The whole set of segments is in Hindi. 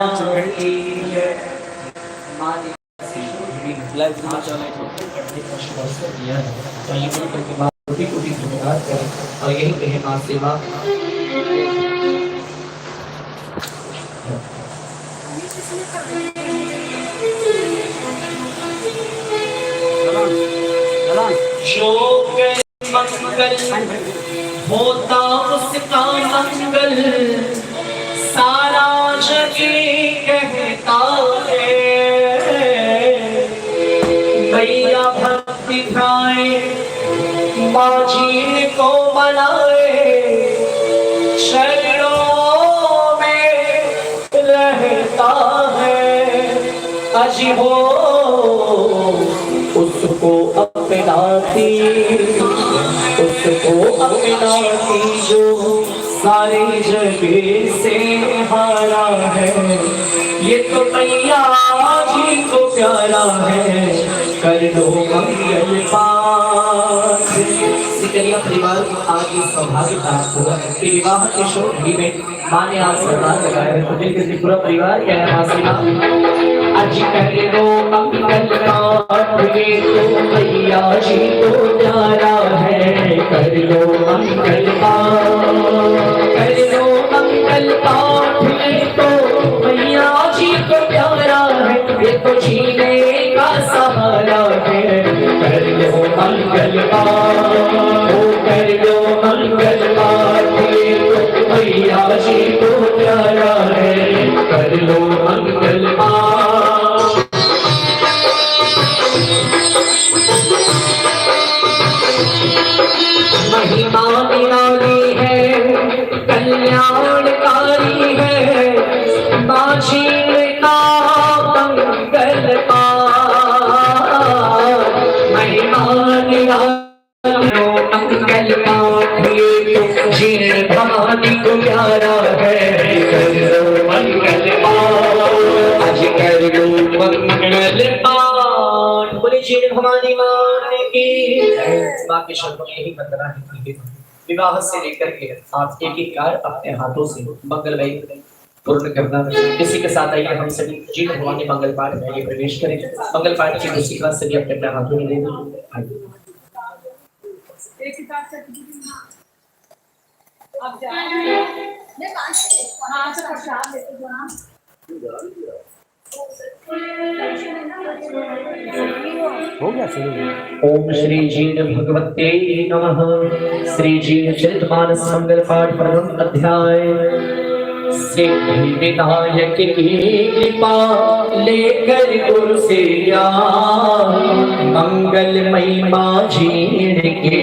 और यही कहे मां सेवा जो मंगल होता उसका मंगल सारा जग कहता है। भैया भक्ति ध्याए माझी को मनाए शरणों में रहता है। अजी हो उसको अपनाती जो सारे जग से हारा है। ये तो मैया जी को प्यारा है। कर लो मंगल पाठ। सिकरिया परिवार आज इस सौभाग्य प्राप्त हुआ कि विवाह के शुभ में मां ने आज सम्मान लगाया है। तो दिल के पूरा परिवार क्या है आज कर लो मंगल पाठ। ये तो मैया जी को प्यारा है। कर लो मंगल पाठ। कर लो मंगल पाठ। ये तो मैया जी को प्यारा है। ये तो जीने का सहारा है। कर लो मंगल पाठ। कर लो मंगल पाठ। ये तो मैया जी को प्यारा है। कर लो मंगल पाठ। महिमा निराली है कल्याणकारी है। माझी का मंगल पाठ। महिमा निराली मंगल पाठ। जीर्ण भवानी को प्यारा है। कर लो मंगल पाठ। आज कर लो मंगल पाठ। बोले जीर्ण भवानी माने की बाकी शब्दों में यही बदला है। विवाह से लेकर के आप एक एक कार्य अपने हाथों से मंगलमय पूर्ण करना। इसी के साथ आइए हम सभी जी भगवान मंगल पाठ में आइए प्रवेश करें। मंगल पाठ की दूसरी क्लास सभी अपने अपने हाथों में ले लें। हो गया ओम श्री जीन भगवते नमः। श्री जीन चरितमानस मंगल पाठ प्रथम अध्याय। सिद्धि विनायक की कृपा लेकर गुरु से मंगलमयी मां जीण की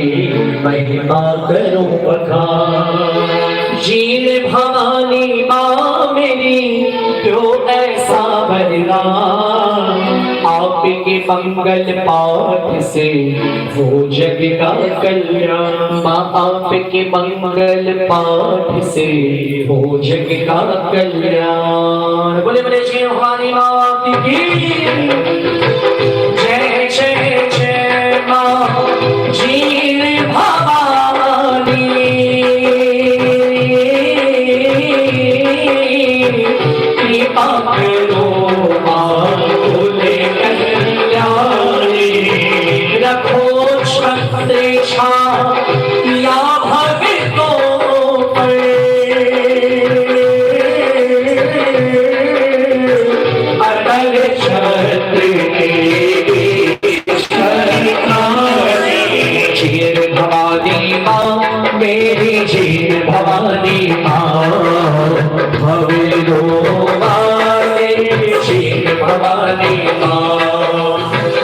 महिमा करो बखान। जीण भवानी मां मेरी क्यों ऐसा बलिदान। आपके मंगल पाठ से हो जग का कल्याण। माँ आपके मंगल पाठ से हो जग का कल्याण। बोले बोले श्री भवानी माँ की जय जय जय माँ जीण भवानी। कृपा करो रखो छत्रेशा या भक्तों पर। अटल छत्र जीण भवानी माँ मेरी जीण भवानी माँ। भविलो माँ जीण भवानी माँ।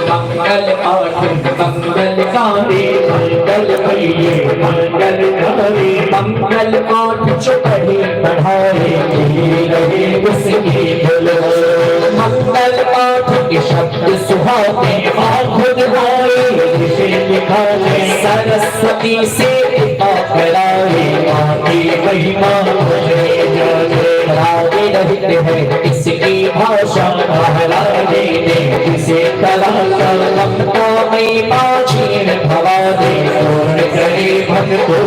मंगल पाठ मंगलकारी मंगल भैये मंगल करे। मंगल पाठ जो पढ़े पढ़ाए रहे उसकी बोलो। मंगल पाठ के शब्द सुहाते खुद गाए जिसे लिखाए। सरस्वती से कराए आगे महिमा राधे रहते हैं इसकी भाषा। महाराजे ने इसे कला ममता में जीण भवानी पूर्ण करे भक्तों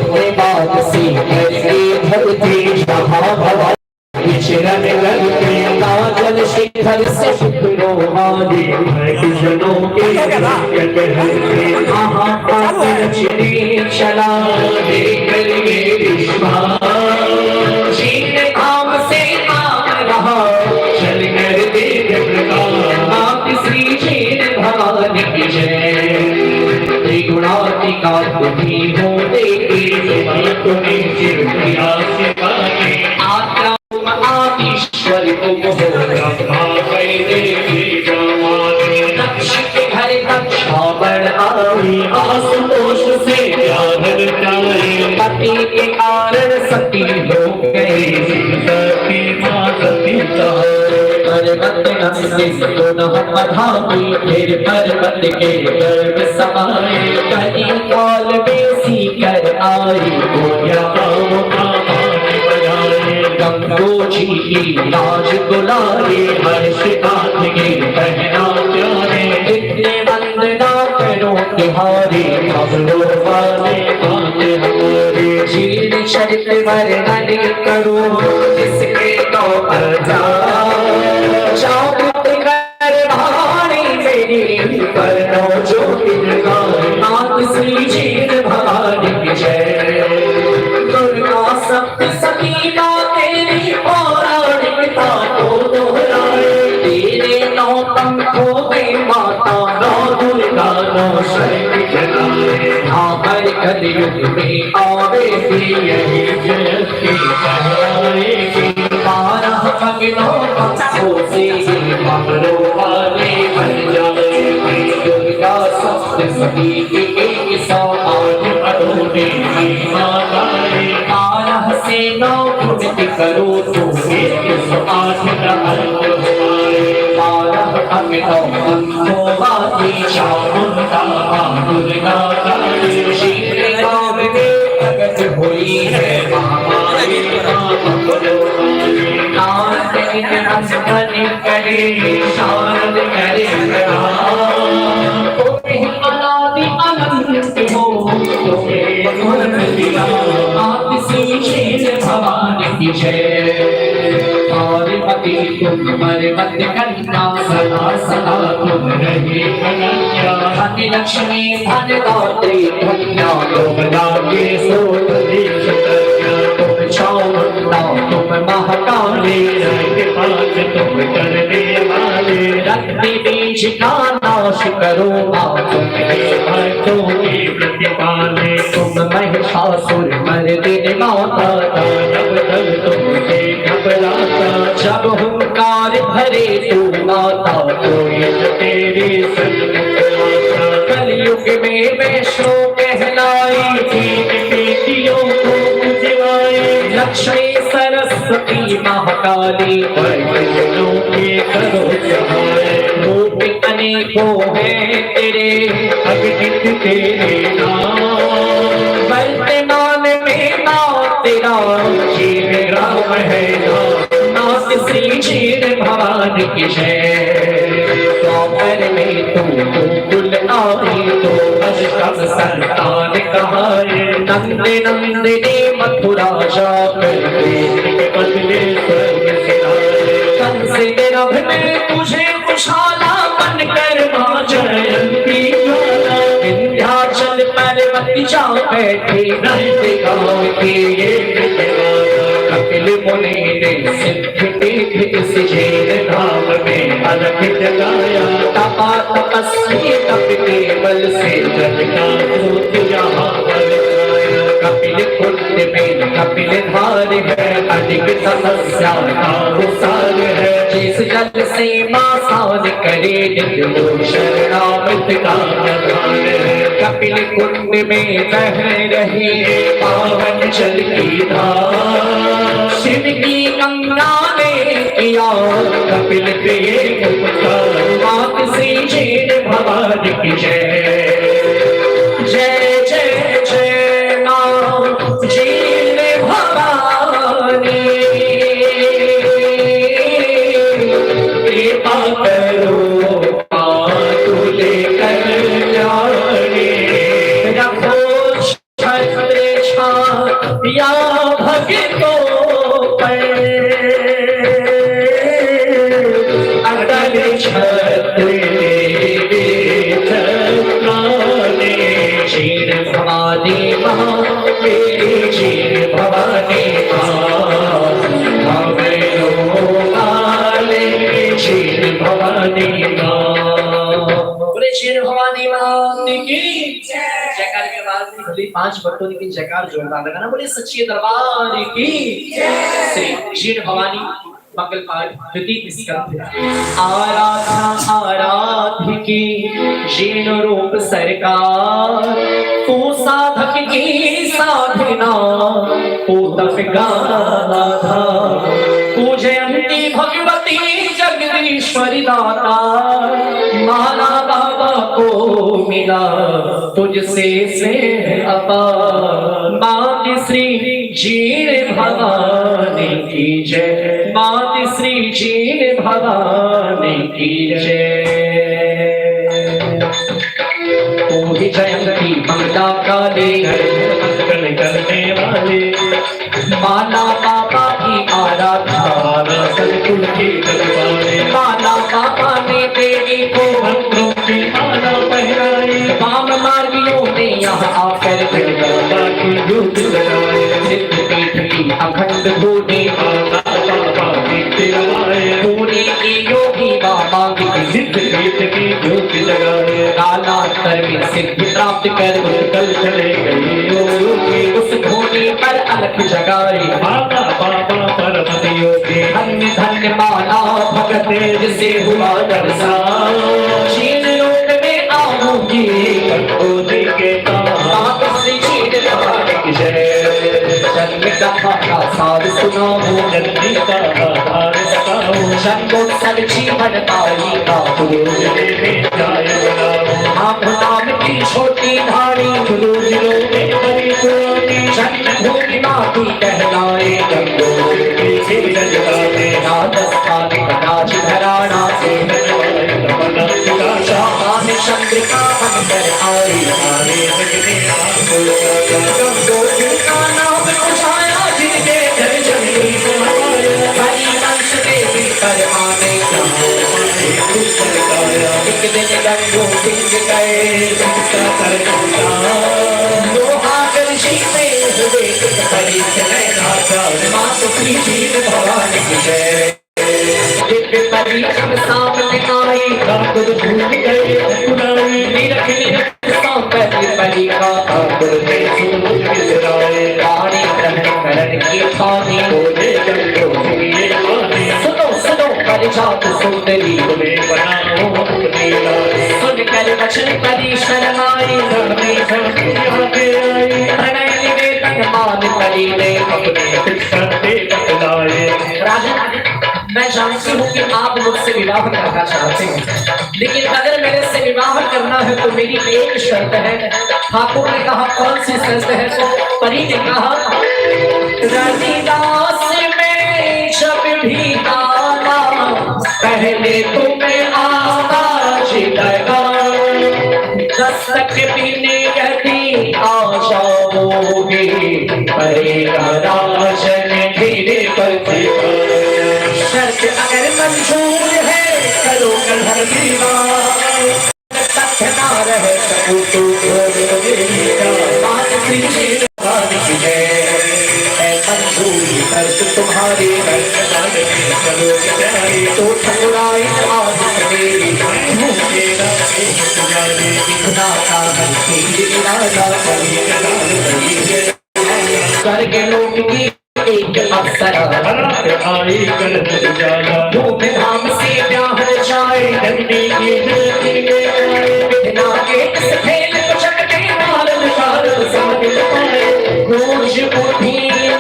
की बात सी धरती जहाँ भवानी मिलन करके काजल शिखर से शुक्रोहारी किसनों के चला देकर मेरी जीने धाम से आ रहा चल कर देख आप श्री जीन भवानी की जय त्रिगुणात्मिका तुम्ही हो देवी तुम्हें चिर प्रिया से पाने आत्मा ईश्वर तुम हो ब्रह्मा देवी जमाने दक्ष के घर दक्षा बड़ आई आशुतोष से प्यार जाए पति के कारण सती हो गए सती माँ सती पर्वत नंदी दोनों बधाई फिर पर्वत के गर्भ समाए कली काल में सीकर आई गोया गंगो जी की लाज बुलाए हर्ष कांत के पहना प्यारे इतने वंदना करो तिहारे खबरों वाले बात हमारे जीवन चरित वर्णन करो जिसके तो मेरी करो जो नाथ श्री जीन भवानी की जय दुर्गा सप्त सखीना तेरी पौराणिकता को दोहराए तेरे नौ पंखों में माता नौ दुर्गा नौ शक्ति जलाए हर कलयुग में आवे भी यही जयती कहलाएगी 12 भगनों पंखों से ममरों वाले बन जाएगी दुर्गा सप्त सखी की एक समान अडोले माताए 12 से 9 गुणित करो तो 108 हमारे 12 भगनों पंखों वाली चामुंडा दुर्गा शीघ्र काम में प्रकट हुई है महामारी करे शारद करे अनादि अनंत हो आप श्री जीन भवानी की जय पार्वती तुम पर्वत कन्या सदा सदा तुम रहे कन्या धन लक्ष्मी धन दात्री कन्या तुम लागे सोत तुम चामुंडा तुम महाकाली पाठ तुम करने वाले रक्त बीज का नाश करो तुम भक्तों की प्रतिपाले तुम महिषासुर मर्दिनी माता जब तक तुमसे घबराता जब हुंकार भरे तू माता तो ये तेरी सन्मुख कलयुग में वैष्णो कहलाई बेटियों को बुझवाए लक्ष्मी सरस्वती महाकाली बरगदों के करो जमाए रूप अनेकों हैं तेरे अगणित तेरे नाम वर्तमान में नाम तेरा जीव राम है नाथ श्री जीन भवानी की जय द्वापर में तू कुल आई तो अष्टम संतान कहाए नंद नंदिनी मथुरा जाकर बदले स्वर्ग सिधारे कंस गर्भ में तुझे कुशाला बनकर मां जयंती विंध्याचल पर्वत जा बैठे नंद गाँव के ये कपिल मुनि ने सिद्ध पीठ इस झील धाम में अलग जगाया तपा तपस्वी तप के बल से जग का दूत यहाँ पर कपिल कुंड में कपिल धार है अधिक तपस्या का सार है जिस जल से मासान करे नित्य शरणामृत का प्रधान है कपिल कुंड में बह रही पावन जल की धार शिव की गंगा ने किया कपिल पे मात श्री जीन भवानी की जय जय जय जय मां जीन भवानी कृपा करो तुले कल्याणी रखो छत्र छाया भक्तों पर छत्रे छत्राने क्षीर भवानी माँ मेरी क्षीर भवानी क्षीर भवानी बोले क्षीर भवानी महारानी की जयकार के बाद भले 5 भक्तों की जयकार जोरदार लगाना। बोले सच्चे दरबार की श्री क्षीर भवानी मंगल पाठ द्वितीय स्कंध। आराधना आराध्य की क्षीण रूप सरकार तू साधक की साधना तू तप गाथा तू जयंती भगवती जगदीश्वरी दाता माला बाबा को मिला तुझसे स्नेह अपार मात श्री क्षीर भवानी की जय मात श्री क्षीर भवानी की जय। तू ही जयंती मंगला काले मंगल करने वाले माला बाबा की आराधना सतगुरु के दरबारे माला बाबा ने देवी को मंत्रों की माला पहनाई वाम मार्गियों ने यहाँ आकर बाबा की दूध लगाए सिद्ध पीठ की अखंड धूनी माला बाबा की तिलवाए पूरी की योगी बाबा की सिद्ध पीठ की दूध लगाए कालांतर में सिद्धि प्राप्त कर कल चले गए योगी उस धूनी पर अलख जगाए बाबा बाबा परमत योगी धन्य धन्य माला भगत जिसे हुआ दर्शन क्षीण लोक में आऊंगी कंठोजी के नाम श्री क्षीर भवानी की जय। जन्म कथा का सार सुनाओ जन्मी का आधार बताओ जन्मोत्सव जीवन तारी का गुरु में जाय बनाओ नाम नाम की छोटी धारी गुरु जिलों में बड़ी पुरानी जन्मभूमि माती कहलाए गंगों के खेल जगाते राजस्थान राज घराना से चंद्रिका बनकर आई हमारे जगने गंगों का नाम उठाया जिनके घर जमीन हरि वंश देवी पर आने एक दिन गंगों सिंह गए हरि मात श्री क्षीर भवानी की जय। परिश्रम सामने आई ठाकुर भूल गए पुरानी निरख निरख सांपति परी का ठाकुर ने सूरज गिराए पानी ग्रहण करण की पानी बोले गंगो सुनो सुनो परिजात सुंदरी तुम्हें बनाओ अपनी लाए सुन कर वचन परी शरणाई धर्मी धर्मी आगे आई प्रणय निवेदन मान परी ने अपने शिक्षण दे बतलाए। राजन मैं जानती हूँ कि आप मुझसे विवाह करना चाहते हैं लेकिन अगर मेरे से विवाह करना है तो मेरी एक शर्त है। ठाकुर ने कहा कौन सी शर्त है तो परी ने कहा रविदास में जब भी आना पहले तुम्हें आवाज लगा दस्तक पीने यदि आ जाओगे परेगा राजन धीरे पर शर्त अगर मंजूर है करो कलहर तथ्य ना रहे तो बात श्री क्षीर भवानी की जय। मंजूरी शर्त तुम्हारी चलो तो ठकुराई आज मेरी स्वर्ग लोक की एक अवसर आई कर धूम धाम से ब्याह जाए डंडी की बिना के इस खेल को चकते नारद शारद साहिल पाए रोज बुद्धि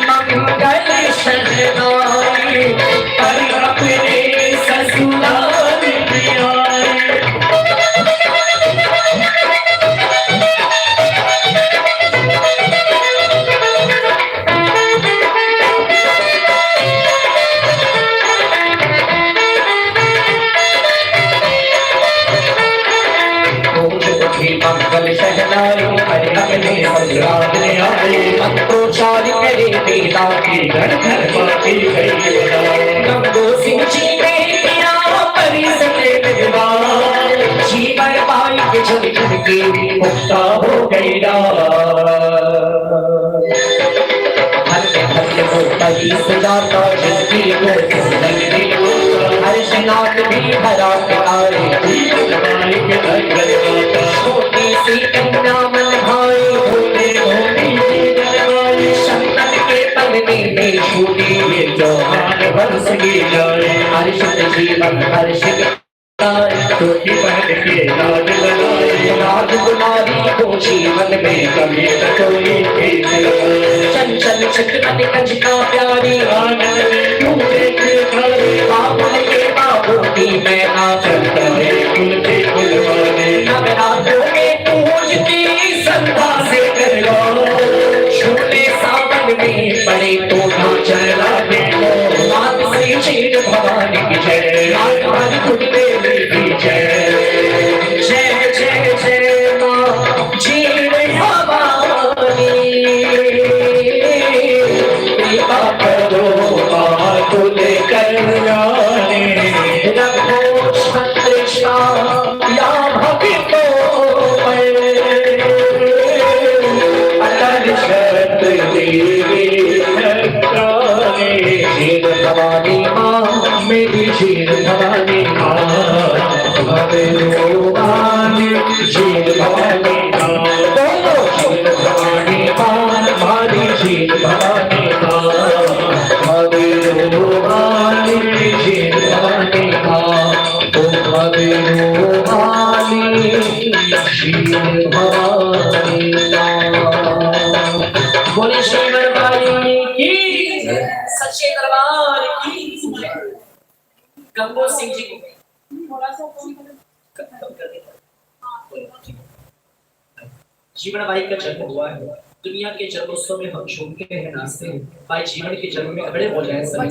मंगल शहनाई पर अपने ससुराल में आए। मंगल शहनाई हरि अपने ससुराल में आए मंत्रोच्चार करे बेटा की घर घर बाकी गई गंगो सिंह जी ने किया परी से झुक झुक के पुख्ता हो गई हर वो कली सजाता जिंदगी को हर शनात भी भरा प्यारे छोटी सी कन्या मन भाई भोले भोले शंकर के पलने में छूटी ये जौहान बरस की जाए हर्षित जीवन हर्षित छोटी बहन के लाज लगाए राजकुमारी को जीवन में कभी कोई चंचल चितवन कंजका प्यारी आनंद में क्यों देखे बाबुल के बाबू की मैं नाचल करे कुल के कुलवाने नवरात्रों में पूजती श्रद्धा से करो छोटे सावन में पड़े तो नाचल लागे मात श्री क्षीर भवानी की जय माता खुदे की जय जय जय जय माँ जीव भवानी कृपा करो मातुल कल्याणी रघो छत्रछा या भक्तों पर अटल शत देवी क्षीर भवानी माँ मेरी क्षीर भवानी माँ भवानी क्षीर भवानी माँ क्षीर भवानी माँ हमारी क्षीर भवानी माँ भवानी क्षीर भवानी माँ भवानी क्षीर भवानी माँ बोले श्रीमन भाई की सच्चे दरबार की गंगो सिंह जी को जीवन भाई का जन्म हुआ है दुनिया के जन्मोत्सव में हम झूमते हैं नाचते हैं भाई जीवन के जन्म में खड़े हो जाए सभी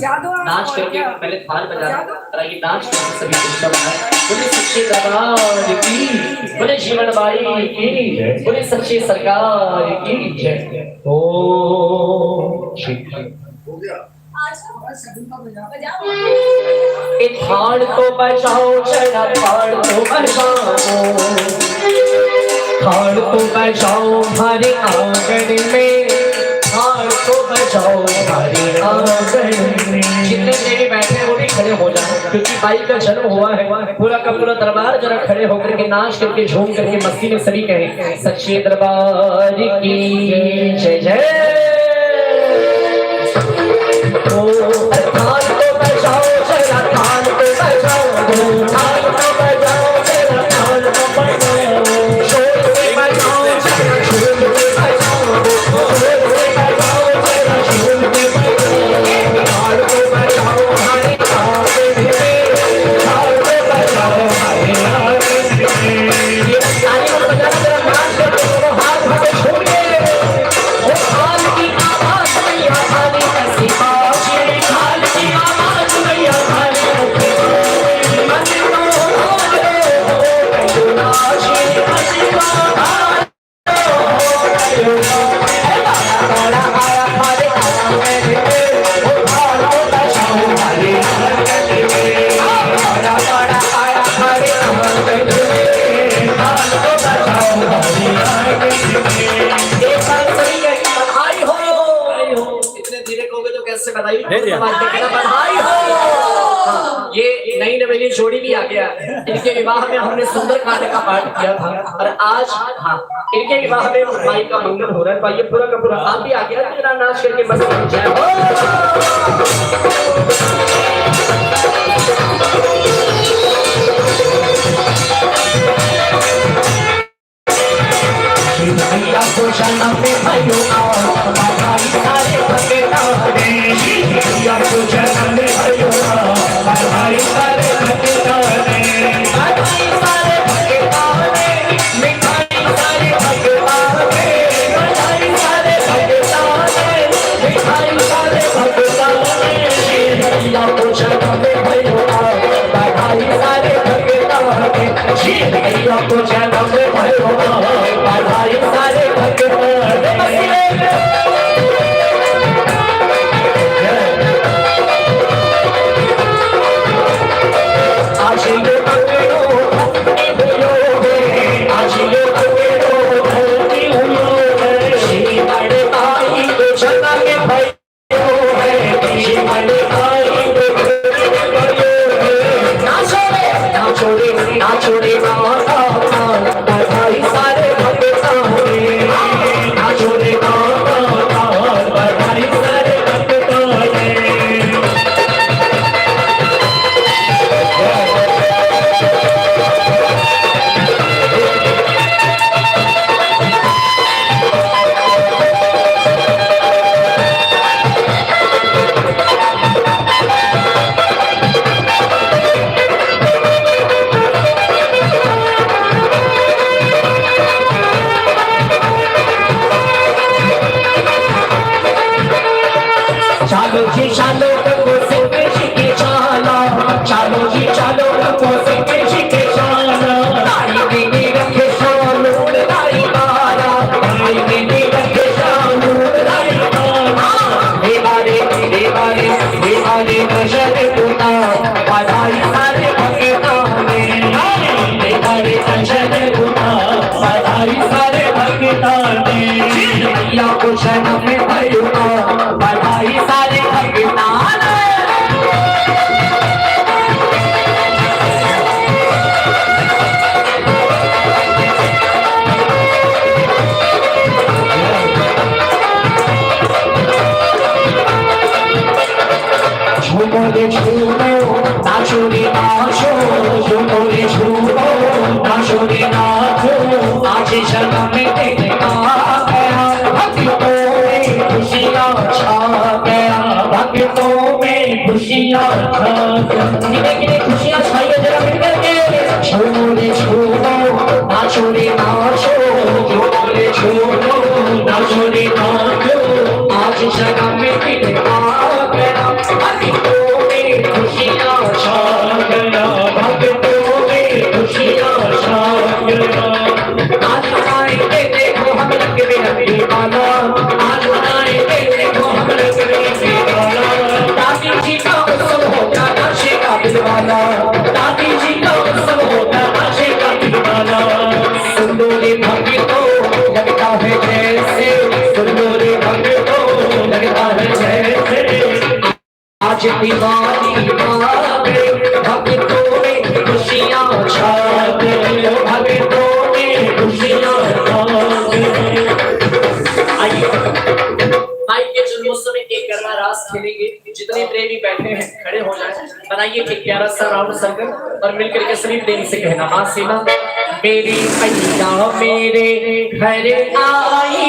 नाच करके पहले थाल बजा और ये नाच करके सभी उत्सव बनाए बोले सच्चे दरबार की बोले जीवन भाई की बोले सच्चे सरकार की जय ओ हो गया थाड़ को बजाओ चला थाड़ को बजाओ थाड़ को बजाओ हमारे आंगन में थाड़ को बजाओ हमारे आंगन में जितने देवी बैठे हैं वो भी खड़े हो जाए क्योंकि भाई का जन्म हुआ है पूरा का पूरा दरबार जरा खड़े होकर के नाच करके झूम करके मस्ती में सभी कहें सच्चे दरबार की जय जय ये नई नवेली जोड़ी भी आ गया इनके विवाह में हमने सुंदर कांड का पाठ किया था और आज हाँ इनके विवाह में माई का मंगल हो रहा है तो ये पूरा का पूरा आप भी आ गया तेरा नाच करके बस आज भगता ने मैया को जन्म भरुआ बधाई सारे भगता ने। झूमो रे झूमो नाचो रे नाचो, झूमो रे झूमो नाचो रे नाचो, आज जन्म तेरा गया भक्तों में खुशियाँ छा गया, भक्तों में खुशियाँ छा गया। कितने खुशियाँ छाई है जरा मिल करके। झूमो रे झूमो नाचो रे नाचो, झूमो रे झूमो नाचो रे नाचो, आज जन्म तेरा गया भक्तों में खुशियाँ छा गया, भक्तों में खुशियाँ छा गया। आज मनाएंगे देखो हम रंग बिरंगी माला, आज मनाएंगे देखो हम रंग बिरंगी माला। दादी जी का उत्सव होगा नाचे का दिलवाला, दादी जी का उत्सव होगा नाचे का दिलवाला। सुंदरी भक्तों लगता है जैसे, सुंदरी भक्तों लगता है जैसे, आज दिवाली आ गई भक्तों में खुशियाँ छा गई, भक्तों में खुशियाँ छा गई। आइए माई के जन्मोत्सव में एक गरबा रास खेलेंगे। जितने प्रेमी बैठे हैं खड़े हो जाएं, बनाइए एक प्यारा सा राउंड सर्कल और मिलकर के सभी प्रेमी से कहना, माँ सीमा मेरी मैया मेरे घर आई,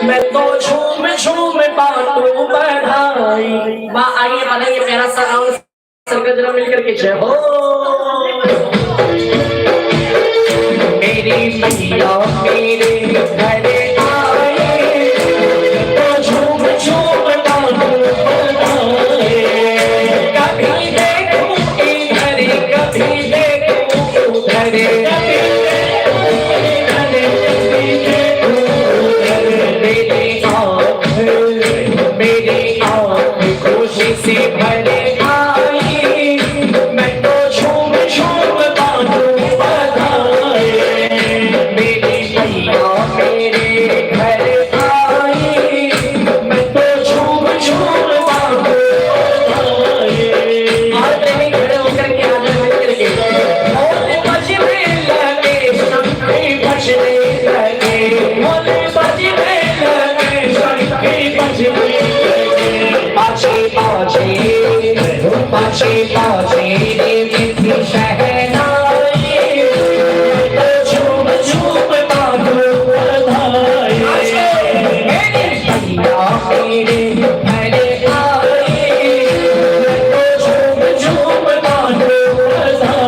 मैं तो झूम झूम बातों बढ़ाई। माँ आइए बनाइए प्यारा सा राउंड सर्कल जरा मिलकर के जय हो। मेरी मैया मेरे घर आई, तो झूम झूम बातों बढ़ाई। कभी देखूं इधर कभी देखूं उधर, मेरी आँख खुशी से भरे आई, मैं तो झूम झूम बातों बढ़ाए। मेरी मैया मेरे घर आई, मैं तो झूम झूम बातों बढ़ाए। और प्रेमी खड़े होकर के आगे मिलकर के मोले बजने लगे, शंखी बजने लगे, मोले बजने लगे, शंखी बजने लगे। बाजे बाजे बाजे बाजे देवी शहनाई, तो झूम झूम बातों बढ़ाए। मेरे भैया मेरे घर आई, तो झूम झूम बातों बढ़ाए।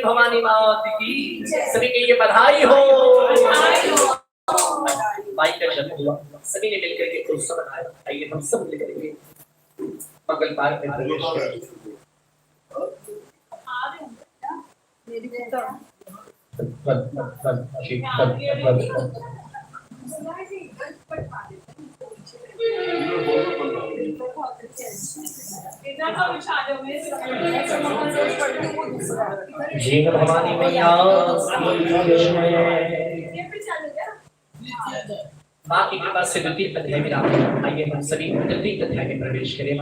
भवानी मात की सभी के लिए बधाई हो। माई का जन्म हुआ, सभी ने मिलकर के उत्सव मनाया। आइए हम सब मिलकर के मंगल पाठ में प्रवेश करें। जी भवानी मैया माँ की कृपा से द्वितीय अध्याय में आइए हम सभी तृतीय अध्याय में प्रवेश करें।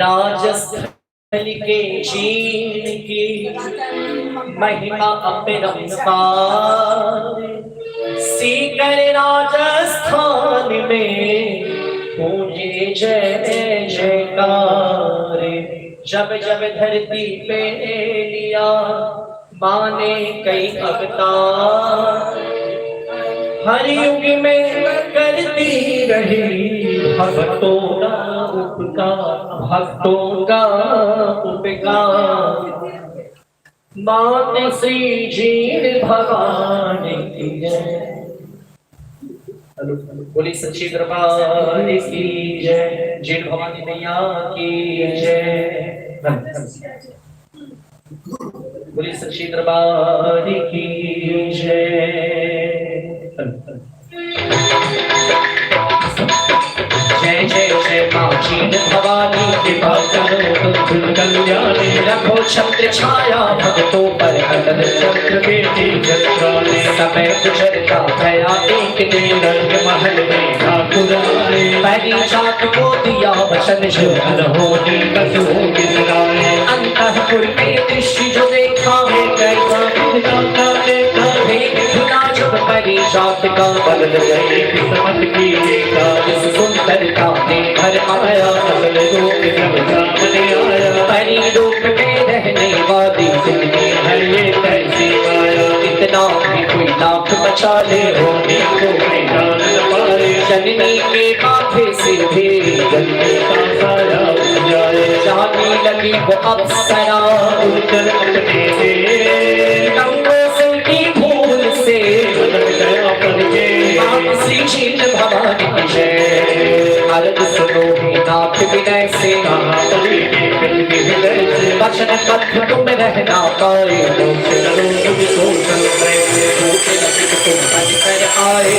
राजस्थान के जीन की महिमा अपरंपार, सीकर राजस्थान में पूजे जय जयकार। जब जब धरती पे लिया माने कई अवतार, हर युग में करती रही भक्तों का उपकार, भक्तों का उपकार। मात श्री जीण भवानी की जय। बोली सच्ची दरबार की जय। जीण भवानी मैया की जय। बोली सच्ची दरबार की जय। जय जय जय माँ जीण भवानी कृपा करो तुम कल्याणी। रखो छत्र छाया भक्तों पर अटल चक्र बेटी जत्राने। समय गुजरता गया एक दिन रंग महल में ठाकुर आए। पहली जात को दिया वचन जो अनहोनी बस हो गिराए। अंतःपुर में दृश्य जो देखा है कैसा देखा देखा जब पहली जात का बदल गई किस्मत की रेखा। जिस सुंदरता ने घर आया बदल रूप जब सामने आया। परी रूप में रहने वाली जिंदगी है ये कैसी माया। इतना भी कोई लाख बचा ले होने को जान न पाए। जननी के माथे से भी जन्नत का साया उठ जाए। जाने लगी वो अप्सरा उड़कर अपने रंगों से की भूल से बदल गया परिचय। श्री जीण भवानी की जय। अर्घ सुनो ही नाथ विनय से वचन पथ तुम रहना पाए। लोक तुम कर आए।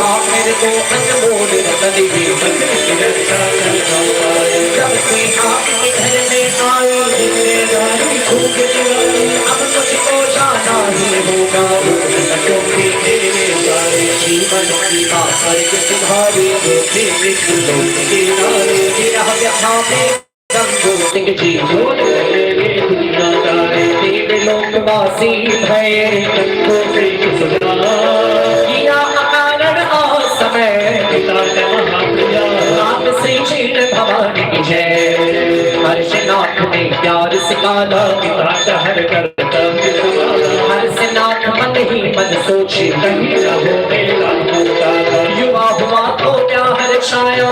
आप मेरे को अनमोल रतन भी जब से आपके घर में आए। अब मुझको जाना ही होगा जीवन की बात स्वर्ग तुम्हारी। लोकवासी भय समय श्री जीण भवानी की जय। हर्षनाथ ने प्यार सिखाना हर करता। हर्षनाथ मन ही मन सोचे कहीं न हो मेरा होता। युवा हुआ तो क्या हर छाया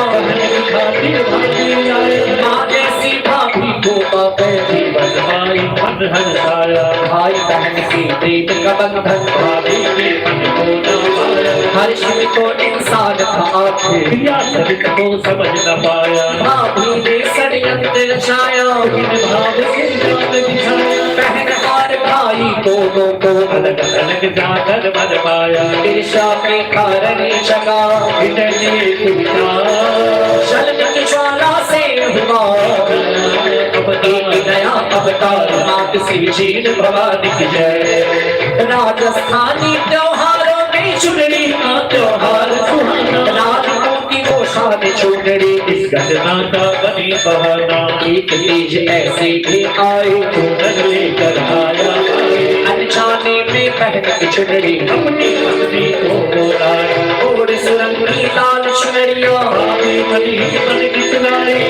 माँ जैसी भाभी को जीवन भाई मन हर्षाया। भाई बहन की प्रेम का बंधन भाभी के मन को हर्ष को इंसान था सरित को समझ न पाया। भाभी ने षड्यंत्र रचाया भाव से जान दिखाया। बहन और भाई दोनों को अलग अलग जाकर बन पाया। ईर्ष्या के कारण जगा जलन की ज्वाला से हुआ अब एक नया अवतार। मात श्री जीण भवानी की जय। राजस्थानी त्योहारों में चुनरी का त्योहार सुहाना। राजकों की वो शान चुनरी इस घटना का बनी बहाना। एक तेज ऐसे भी आए तो नग लेकर आया। अनजाने में पहन चुनरी अपनी पत्नी को बोलाया। और सुरंगी लाल चुनरिया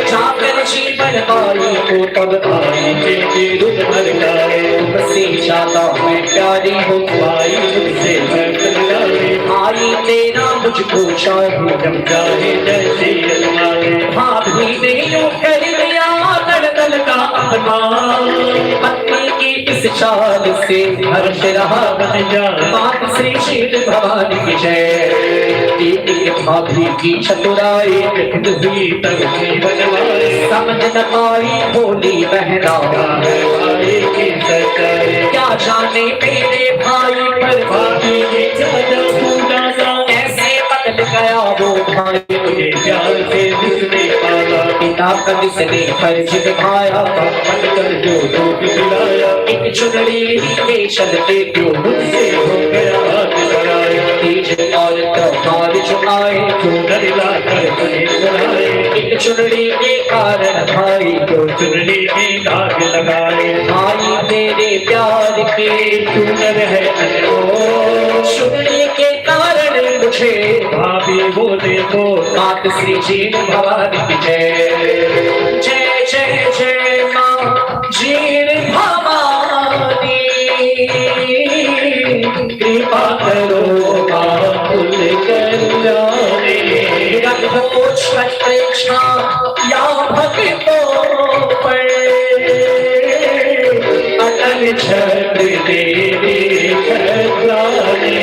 जाकर जीवन बाई को तब आई के रूप भर लाए। तुमसे ज्यादा मैं प्यारी हूँ भाई तुमसे भाई तेरा मुझको चाहिए जब चाहे जैसे अजमाए। भाभी ने यूं कर दिया धड़कन का अपमान। पत्नी की इस चाल से हर्ष रहा बन जा। मात श्री जीण भवानी की जय। एक भाभी की चतुराई हुई तब बनवाए। समझ न पाई बोली बहना भाई की सच्चाई। क्या जाने मेरे भाई पर भाभी ने ज्यादा पूरा कैसे बदल गया वो भाई। मुझे प्यार से जिसने पाला पिता का जिसने फर्ज निभाया। मन कर जो दूध पिलाया। एक चुनरी के चलते क्यों मुझसे हो गया हाथ बढ़ाया। तीज और त्योहार जो आए चूनर लाकर बने बनाए, एक चुनरी के कारण भाई को चुनरी में दाग लगाए। भाई तेरे प्यार के चूनर है अनमोल, चुनरी के कारण मुझे भाभी बोले तो मात श्री जीण भवानी की जय। जय जय जय माँ जीण भवानी, कृपा करो माँ फूल कल्याणी। रखो छत्रछा या भक्तों पर, अटल छत्र देवी कल्याणी।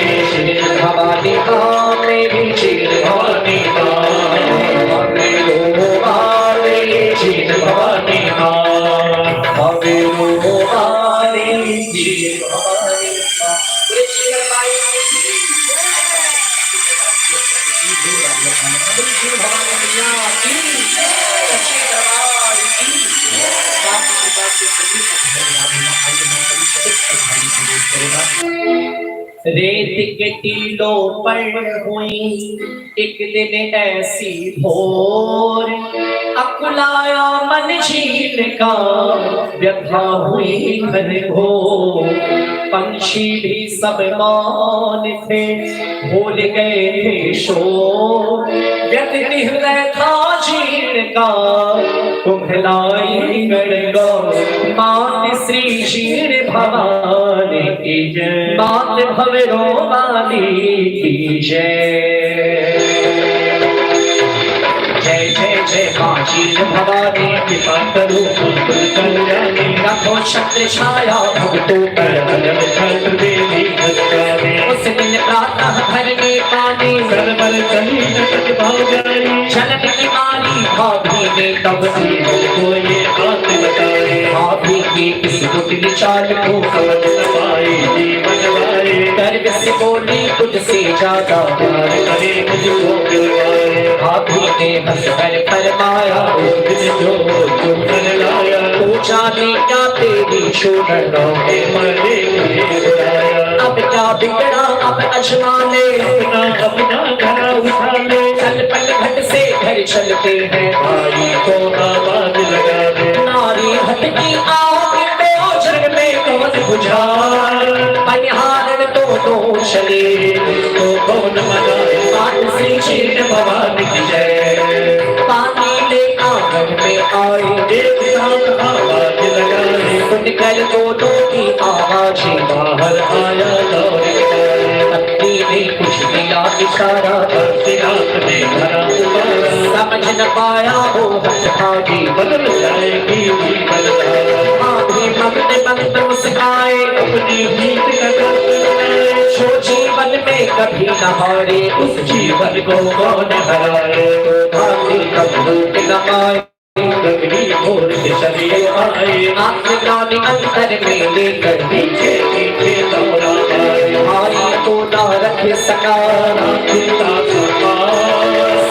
भवानी माँ मेरी जीण भवानी माँ, मेरो वाले जीण भवानी माँ, मेरो वाले जीण भवानी माँ। रेत के टीलों पर हुई एक दिन ऐसी भोर, अकुलाया मन झील का व्यथा हुई घनघोर। पंछी भी सब मौन थे, भूल गए थे शोर, व्यथित हृदय था झील का कुम्हलाई गणगौर। मात श्री क्षीण भवानी की जय, मात भवरो वाली की जय। जय जय जय माँ जीण भवानी, कृपा करो फूल कल्याणी। रखो छत्र छाया भक्तों पर, अटल छत्र देवी कल्याणी। उस दिन प्रातः भरने पानी, सरवर कली नटक भागाई। चलन की मारी भाभी ने तब को ये बात बताए, भाभी की इस कुटिल चाल को समझ न पाए जीवन वाले। गर्व से बोली तुझसे ज्यादा प्यार करे मुझको गिरवाए, भाभी ने हंस कर फरमाया उस दिन जो चूनर लाया। तू जाने क्या तेरी चूनरों में मरे मुझे बुलाया, अब क्या बिगड़ा अब अजमाने। अपना घड़ा उठा ले। चल पल घट से घर चलते हैं भाई को आवाज लगा दे, नारी हटकी आग पे ओझर में कौन बुझा। बनिहारन दोनों चले तो कौन मनाए। मात श्री क्षीण भवानी की जय। पानी ले आंगन में आए, एक साथ आवाज लगाए, सुनकर दोनों की आवाजें बाहर आया दौड़ के। पत्नी ने कुछ दिया इशारा, हाथ में भरा उबारा, समझ न पाया वो भागी बदल जाएगी जीवन धारा। भाभी मंगते मंगते मुस्काए, अपनी जीत का दर्द बनाए, जो जीवन में कभी न हारे उस जीवन को कौन हराए। भाभी कभी न पाए, गगनी भोर के चले आए, आत्मज्ञानी अंतर में लेकर पीछे पीछे दौड़ा आए। भाई को न रख सका पिता सपा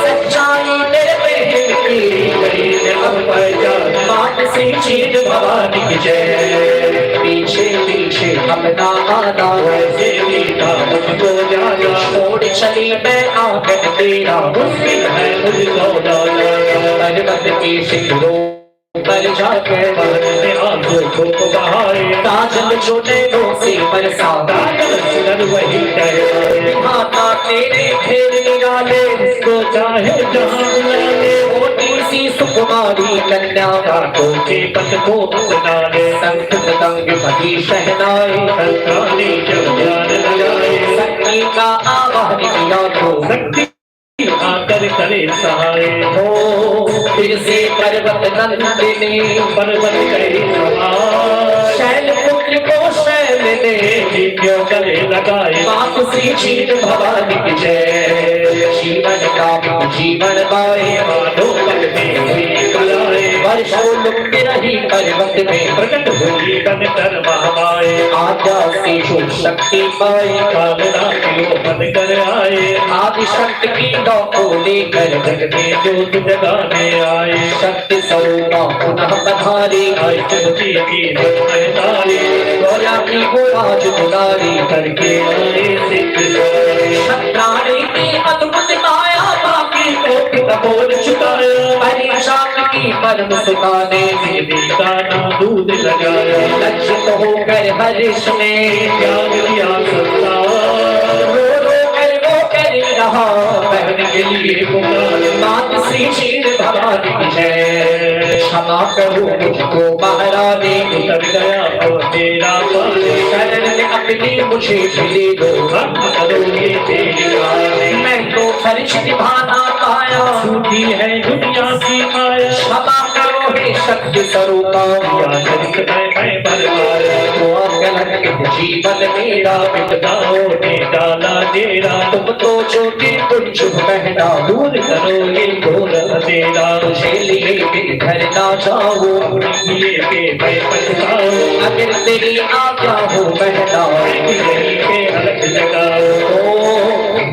सच्चाई मेरे बहन की गई अब पहचान, मात श्री क्षीण भवानी की जय। पीछे पीछे अपना आना, वैसे मीठा मुझको जाना। छोड़ चली मैं आंगन तेरा, मुश्किल है मुझको जाना, पर्वत के शिखरों पर जाकर अपने आंखों को बहाए। काजल जो नैनों से बरसा, काजल सुनर वही ठहराए, माता तेरे फेर निराले, जिसको चाहे जहाँ बुला ले। मोटी सी सुकुमारी कन्या, रातों के पथ को अपना ले, संत मृदंग बधी शहनाए, संतानी जब ध्यान लगाए। शक्ति का आवाहन किया तो शक्ति आकर करे सहाय, हो फिर से पर्वत नंदिनी, पर्वत कहे सहाय। शैल पुत्र को शैल ने क्यों गले लगाए, मात श्री क्षीण भवानी की जय। जीवन का जीवन पाए, मानो पल में हुई कलाए। वर्षों लुप्त रही पर्वत में, प्रकट हुई बन कर महामाए। आद्या से जो शक्ति पाई, कामना क्यों बन कर आए, आदि शक्ति की नौ को लेकर जग में ज्योत जगाने आए। शक्ति स्वरूपा पुनः पधारी, आई तुझी की तारी, गोया की वो आज दुलारी, करके आए सिद्ध सारे। प्राणी की अद्भुत माया पर मुस्काने देवी का ना दूध लगाया, लज्जित होकर हर्ष ने त्याग दिया संसार, रो रो कर वो कर रहा बहन के लिए पुकार, मात श्री क्षीर भवानी की जय। क्षमा करो मुझको महारानी, उतर गया और तेरा पानी, शरण में अपनी मुझे ले दो, हम करोगे तेरी रानी, मैं तो फर्ज निभाना पाया, छूटी है दुनिया की माया, क्षमा करो हे शक्ति स्वरूपा, या जगत मैं बरमाया, तो गलत जीवन मेरा पिताओं ने डाला डेरा, तुम तो ज्योति कुंज बहना, दूर करो ये घोर अंधेरा, तुझे लिए बिन घर ना जाओ, लिए के मैं पछताऊं, अगर तेरी आज्ञा हो बहना, यही के हलक जगाओ, ओ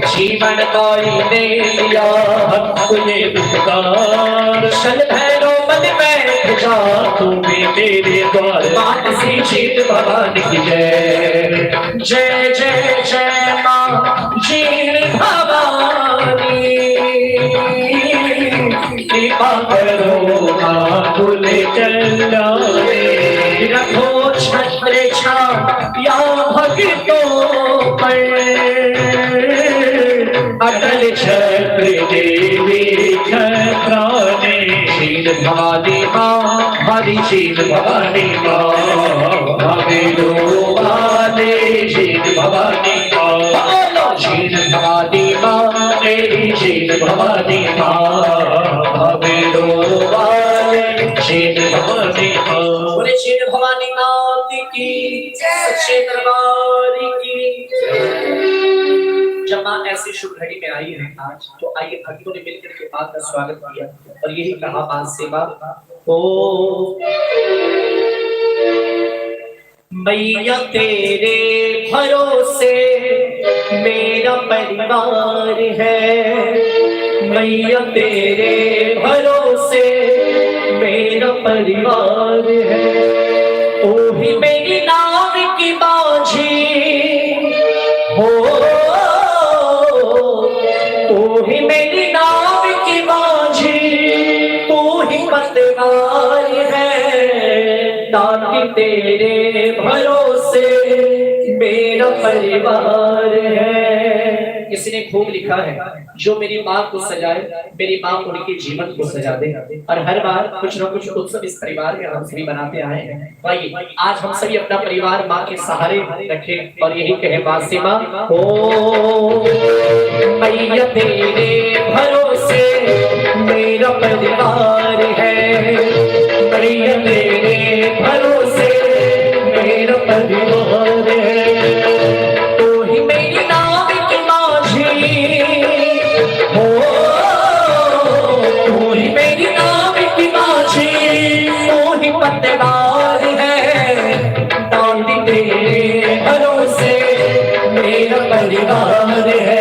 जीवन कोई ने लिया, हमको ये उपकार, चल भैरो मन में जा, तू भी तेरे द्वार, मात श्री क्षीर भवानी की जय। जय जय जय माँ क्षीर भवानी, कृपा करो माँ भूले चलाने, रखो छत्र छाया भक्तों पर, अटल छत्र देवी छत्राने, क्षीर भवानी माँ हरि क्षीर भवानी माँ, हमें डोबाने क्षीर भवानी माँ, बोलो क्षीर भवानी माँ मेरी क्षीर भवानी माँ, हमें डोबाने क्षीर भवानी माँ। बोले क्षीर भवानी माँ की सच्चे दरबार की जय। जब माँ ऐसी शुभ घड़ी में आई है आज, तो आइए भक्तों ने मिलकर के माँ का स्वागत किया और यही कहा माँ से, माँ ओ मैया तेरे भरोसे मेरा परिवार है, मैया तेरे भरोसे मेरा परिवार है, ओ ही मेरी नाव की बाझी हो, तू ही मेरी नाव की बाझी, तू ही पतवार है, दादी तेरे भरोसे मेरा परिवार है। किसी ने खूब लिखा है, जो मेरी माँ को सजाए मेरी माँ उनके जीवन को सजा दे, और हर बार कुछ न कुछ उत्सव इस परिवार में हम सभी बनाते आए हैं। आइए आज हम सभी अपना परिवार माँ के सहारे रखें और यही कहे माँ से, माँ ओ मैया तेरे भरोसे मेरा परिवार है, मैया तेरे भरोसे मेरा परिवार है, तू ही मेरी नाव की माझी हो, तू ही मेरी नाव की माझी, तू ही पतवार है, दादी तेरे भरोसे मेरा परिवार है।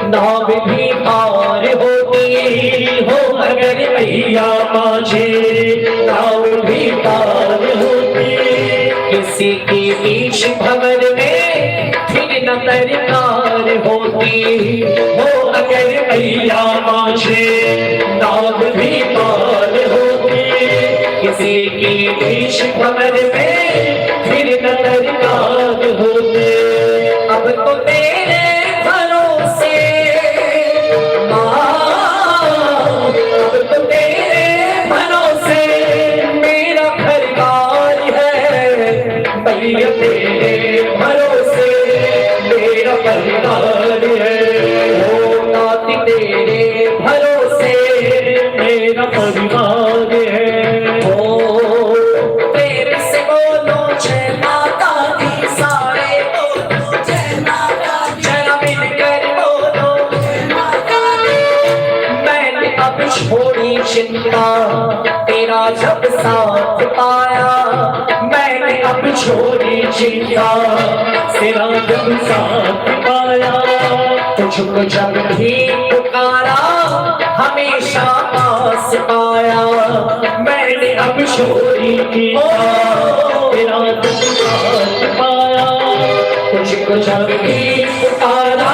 नाव भी पार होती हो, अगर मैया माझे नाव भी पार होती, किसी की बीच भंवर में फिर न दरकार होती हो, अगर मैया माझे नाव भी पार होती, किसी की बीच भंवर में फिर न दरकार होती, अब तो तेरे भरोसे अब तो तेरे भरोसे मेरा परिवार है, भैया तेरे भरोसे मेरा परिवार है, ओ नाती तेरे भरोसे मेरा परिवार है, ओ प्रेम से बोलो जय माता दी, सारे बोलो जय माता दी, जरा मिलकर बोलो जय माता दी, मैंने अब छोड़ी चिंता तेरा जब साथ पाया, मैंने अब छोड़ी चिंता तेरा जब साथ पाया, तुझको जब भी पुकारा हमेशा पास पाया, मैंने अब चोरी की तेरा साथ पाया, तुझको जब भी पुकारा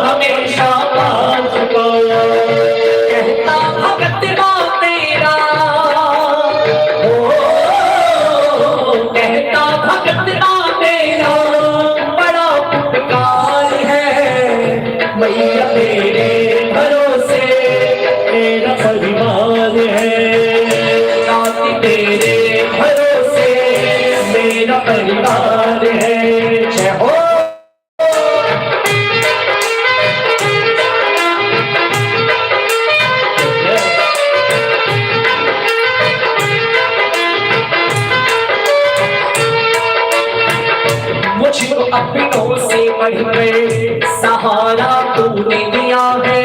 हमेशा पास पाया। कहता भगत माँ तेरा, कहता भगत माँ तेरा बड़ा उपकार है। मैया तेरे भरोसे मेरा परिवार है, नाती तेरे भरोसे मेरा परिवार है। जय हो। मुझको अपनों से बढ़कर सहारा तूने दिया है,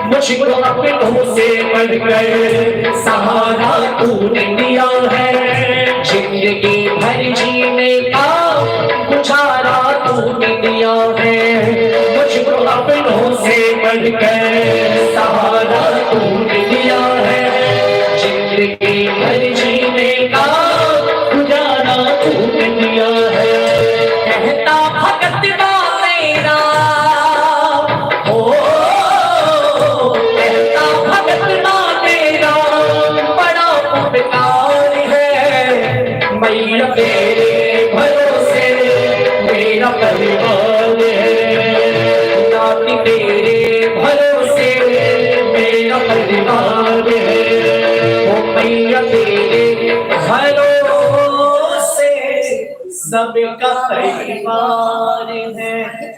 मुझको अपनों से बढ़कर सहारा तूने दिया है। जिंदगी भर जीने का गुजारा तूने दिया है, मुझको अपनों से बढ़कर सहारा तूने दिया है। जिंदगी भर जीने का गुजारा तूने दिया है। कहता भगत माँ तेरा, कहता भगत माँ तेरा बड़ा उपकार है। मैया तेरे भरोसे मेरा परिवार है, नाती तेरे भरोसे मेरा परिवार है। ओ मैया तेरे भरोसे सबका परिवार है।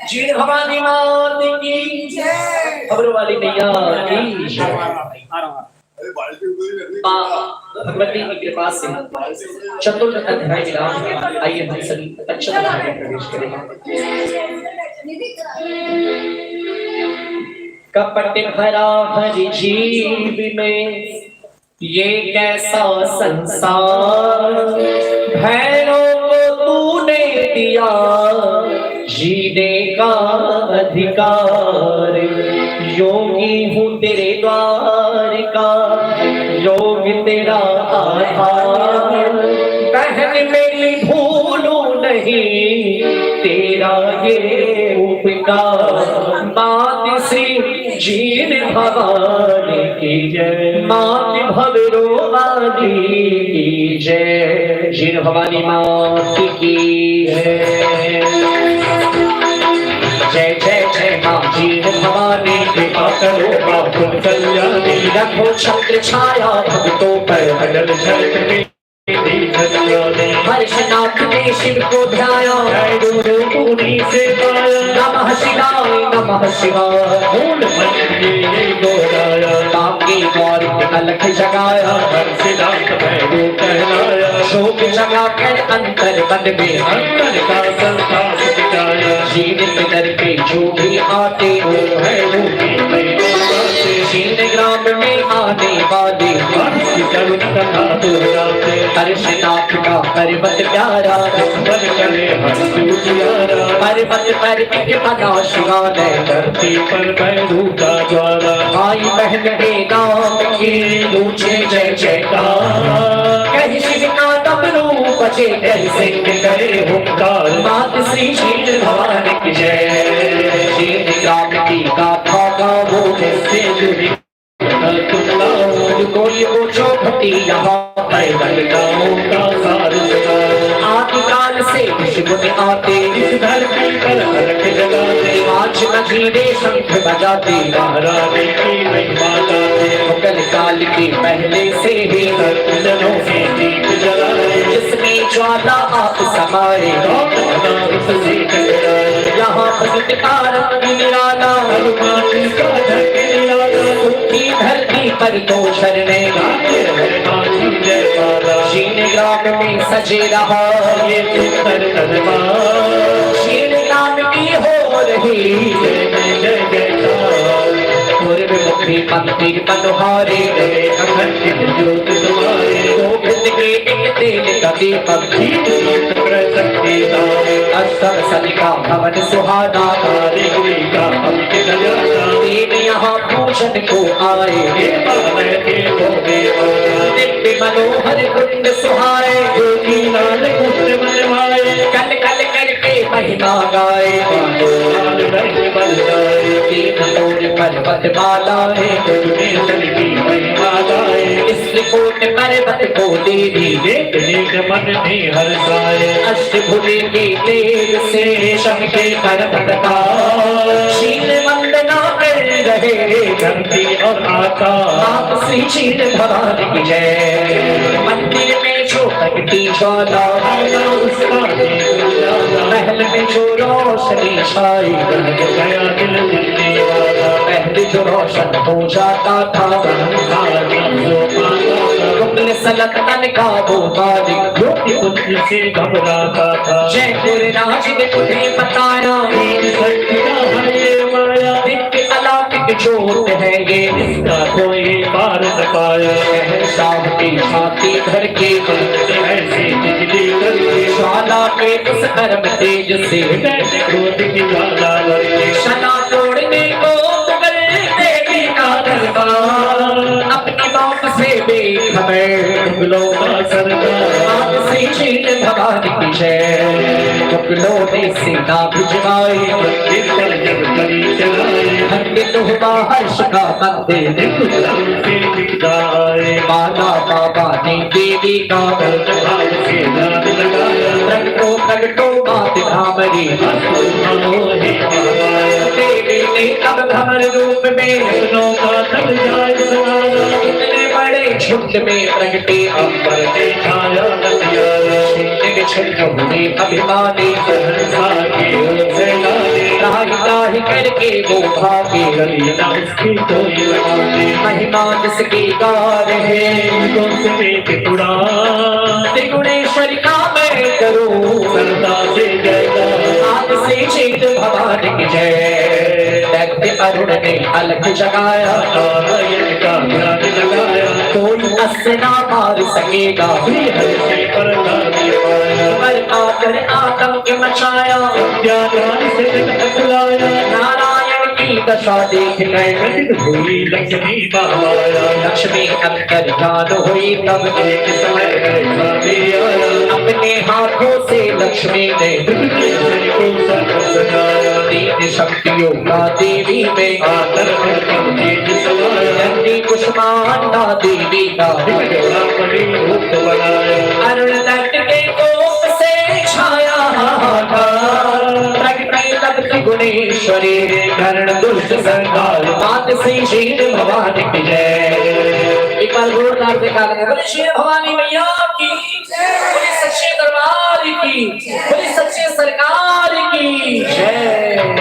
जी भवानी मात की जय, खबर वाली मैया की जय। भगवती की कृपा से चतुर्थ अध्याय मिला। आइए हम सभी पंचम अध्याय में प्रवेश करेंगे। कपट भरा हर जीव में ये कैसा संसार, भैरों को तूने दिया जीने का अधिकार। योगी हूँ तेरे द्वार का, योग तेरा आधार। बहन मेरी भूलूं नहीं तेरा ये उपकार। मात श्री जीन भवानी की जय, मात भवरो वाली की जय। जीन भवानी मात की जय। जय जय जय माँ जीन भवानी, कृपा करो बाबुल कल्याणी। रखो छत्र छाया भक्तों पर, अटल छत्र हर्षनाथ ने शिव को ध्याया, गुरु मुनि से पाया। नमः शिवाय नमः शिवाय। मूल मंदिर गोराया, बाकी द्वार अलख जगाया, हर्षनाथ भैरो कहलाया। शोक जगा कर अंतर मन में अंतर का संताप सिखाया। जीवित दर पे जो भी आते हो भैरो की शील ग्राम में आने वाले करुण कथा दोहराते। हर्षनाथ का पर्वत प्यारा, मन चले हर दूतियारा। पर्वत पर एक बना शिवालय, धरती पर भैरू का द्वारा। भाई बहन के नाम की ऊंचे जय जयकार। कहीं शिव का डमरू बजे ऐसे करे हुंकार। मात श्री शील भवानी की जय। शील ग्राम की गाथा गावो से जुड़ी कोई वो चौखटी यहाँ पैदल गाँव का सारू। आदिकाल से शिव में आते इस धरती पर अलग जगाते। आज नगीने शंख बजाते, महारानी की महिमा गाते। मुगल काल के पहले से ही जनों से दीप जलाए। जिसमें ज्वाला आप समाये, यहाँ भगत का रंग निराला। हनुमान का ढक निराला। उनकी धरती पर दो झरने शील ग्राम में सजे रहा ये सुंदर दरबार। शील ग्राम की हो रही जय जयकार। पूर्व मुखी मंदिर मनोहारे, अखंडित ज्योत तुम्हारे। गोविंद के एक तेल का दीपक, शक्ति अस्तर सलिका भवन सुहाना। का अमित दयाता। देव यहाँ पूजा दर्शन को आए, दिव्य मनोहर कुंड सुहाए, योगी लाल कुंड मनवाए, कल कल करके महिमा गाए, लाल रंग बरसाए, तीन तोड़ पर्वत मालाए, में चल की महिमा गाए, इस कोट पर्वत को देवी देखने के मन में हर्षाए, अष्टभुजि के तेज से शंखे पर्वत का शील वंदना कर रहे, धरती और आकाश आप श्री क्षीर भवानी की जय। मंदिर में जो भक्ति ज्वाला, उसका महल में जो रोशनी छाई, गया दिल दिलने वाला, पहले जो रोशन हो जाता था, रुकन सलतन का वो मालिक, ज्योति पुत्र से घबराता था, जयपुर राज ने उन्हें बताया, सच्चा है ये माया, दिव्य अलौकिक जोत है ये, इसका कोई पार न पाया, शाम की छाती भर के ऐसी बिजली करके ज्वाला के उस कर्म तेज से क्रोध की ज्वाला लड़के शना तोड़ने को मुगल देवी का दरबार, अपनी मौत से बेखबर मुगलों का सरदार, आप श्री क्षीर भवानी की जय। मुगलों ने सेना भिजवाई, मंदिर पर जब करी चलाए, खंडित हुआ हर्ष का मंदिर, से दिखदाए, माला बाबा ने देवी का भाव से नाद लगाया, प्रगटो प्रगटो मात धामरी, मनोहे महामाया, देवी ने अब भ्रमर रूप में सपनों का थक जाए सवारा, इतने बड़े झुंड में प्रगटे अंबर ने छाया नदियारा, हुए अभिमानी, सहसा के से लाले, राही राही करके वो भागे, गलीना उसकी कोई लगाने, महिमा जिसकी गा रहे, दोस्ते के तुड़ा, त्रिगुणेश्वर का मैं करूं, सरदा से जयकार, आप से चेत भवानी की जय। दैत्य अरुण ने अलग जगाया, नारायण का ध्यान लगाया, कोई अस ना मार सकेगा, हर से परदान पाया, पर आकर आतंक मचाया, ज्ञान से जगत बुलाया, नारायण की दशा देख कर हुई लक्ष्मी बहवाया, लक्ष्मी अंतर ध्यान हुई, तब एक समय ऐसा भी आया, अपने हाथों से लक्ष्मी ने धरती को सजाया, तीन शक्तियों का देवी में आकर भरकम तेज समाया, जन्नी कुष्मांडा देवी का बड़ा बड़ी रूप बनाया, अरुण दत्त के कोप से छाया हाहाकार, प्रगटी तब त्रिगुणेश्वरी कर्ण दुष्ट संहार, मात श्री क्षीर भवानी की जय। एक बार जोरदार से कहा बोले क्षीर भवानी मैया की जय, बोले सच्चे दरबार की, बोले सच्चे सरकार की जय।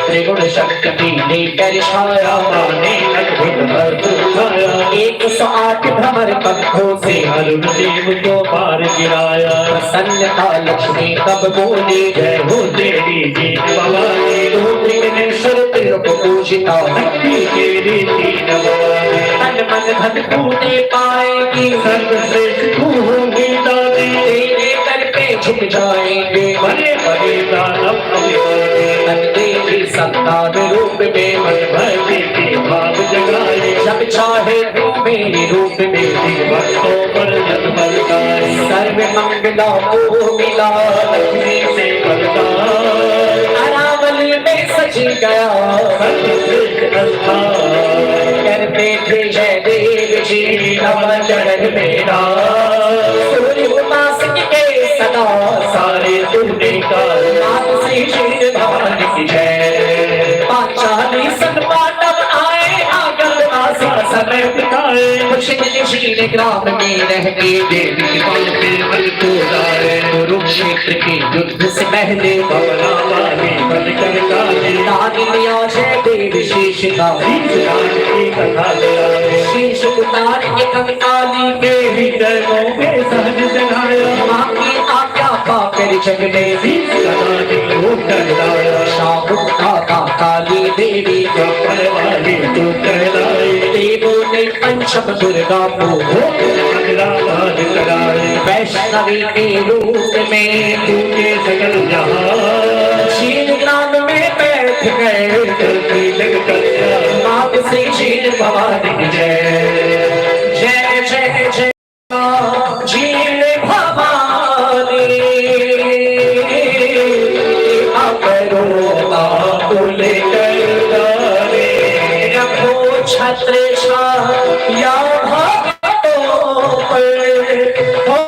त्रिगुण शक्ति लेकर छाया, माने अद्भुत अद्भुत छाया, 108 भ्रमर पंखों से अरुण देव को पार गिराया, प्रसन्नता लक्ष्मी तब बोली, जय हो तेरी जीत भवानी, तू त्रिगुणेश्वर त्रिलोक पूजिता, शक्ति के रीति नवानी, तन मन धन तूने पाएगी, सर्वश्रेष्ठ तू होगी दानी, तेरे दर पे झुक जाएंगे, बड़े बड़े दानव अभिमानी, तन देवी संतान रूप में मन भक्ति के भाव जगाए, जब चाहे तू मेरे रूप में भक्तों पर जग बरसाए, सर्व मंगला को मिला, लक्ष्मी से बरसाए, अरावली में सज गया, सर्वश्रेष्ठ स्थान, करते थे जय देव जी नव चरण मेरा, सूर्य उपासक के सदा सारे तुमने का मात श्री क्षीर भवानी की जय। पांचाली सन पांडव आए आगल आसा समय बिताए, क्षीर ग्राम में रह के देवी के पल पे मन को लाए, कुरुक्षेत्र के युद्ध से पहले भवना वाली बन कर काले, दान लिया जय देव शीश का, राज की कथा लाए, शीश उतार के कंकाली के हृदय में सहज जगाया, माँ की आज्ञा पाकर जग में कथा दिल उतर लाया, शामुख का काली देवी का पर वाली तू कहलाए, देवों ने पंचम दुर्गा को राज कराए, वैष्णवी के रूप में तूने सकल जहां क्षीर ग्राम में बैठ गए, चलती लग कर माँ श्री जीण भवानी की जय। जय जय जय जीण भवानी अपरो आकुल करतारे रखो छत्र छाया भक्तों पर हो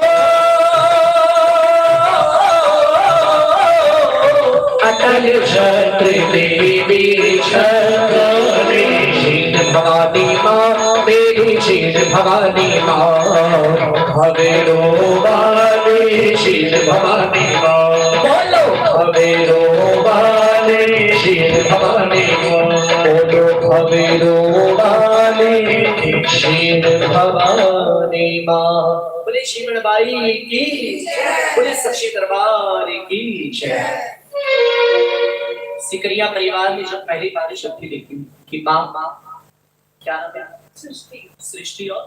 अटल छत्र देवी छत्रानी जीण भवानी माँ मेरी जीण भवानी माँ हवेरो वाले जीण भवानी माँ बोलो हवेरो वाले जीण भवानी माँ बोलो हवेरो वाले जीण भवानी माँ। बोले श्रीमण बाई की बोले सच्चे दरबार की जय। सिकरिया परिवार में जब पहली बार शब्द लिखी कि माँ क्या नाम है? सृष्टि और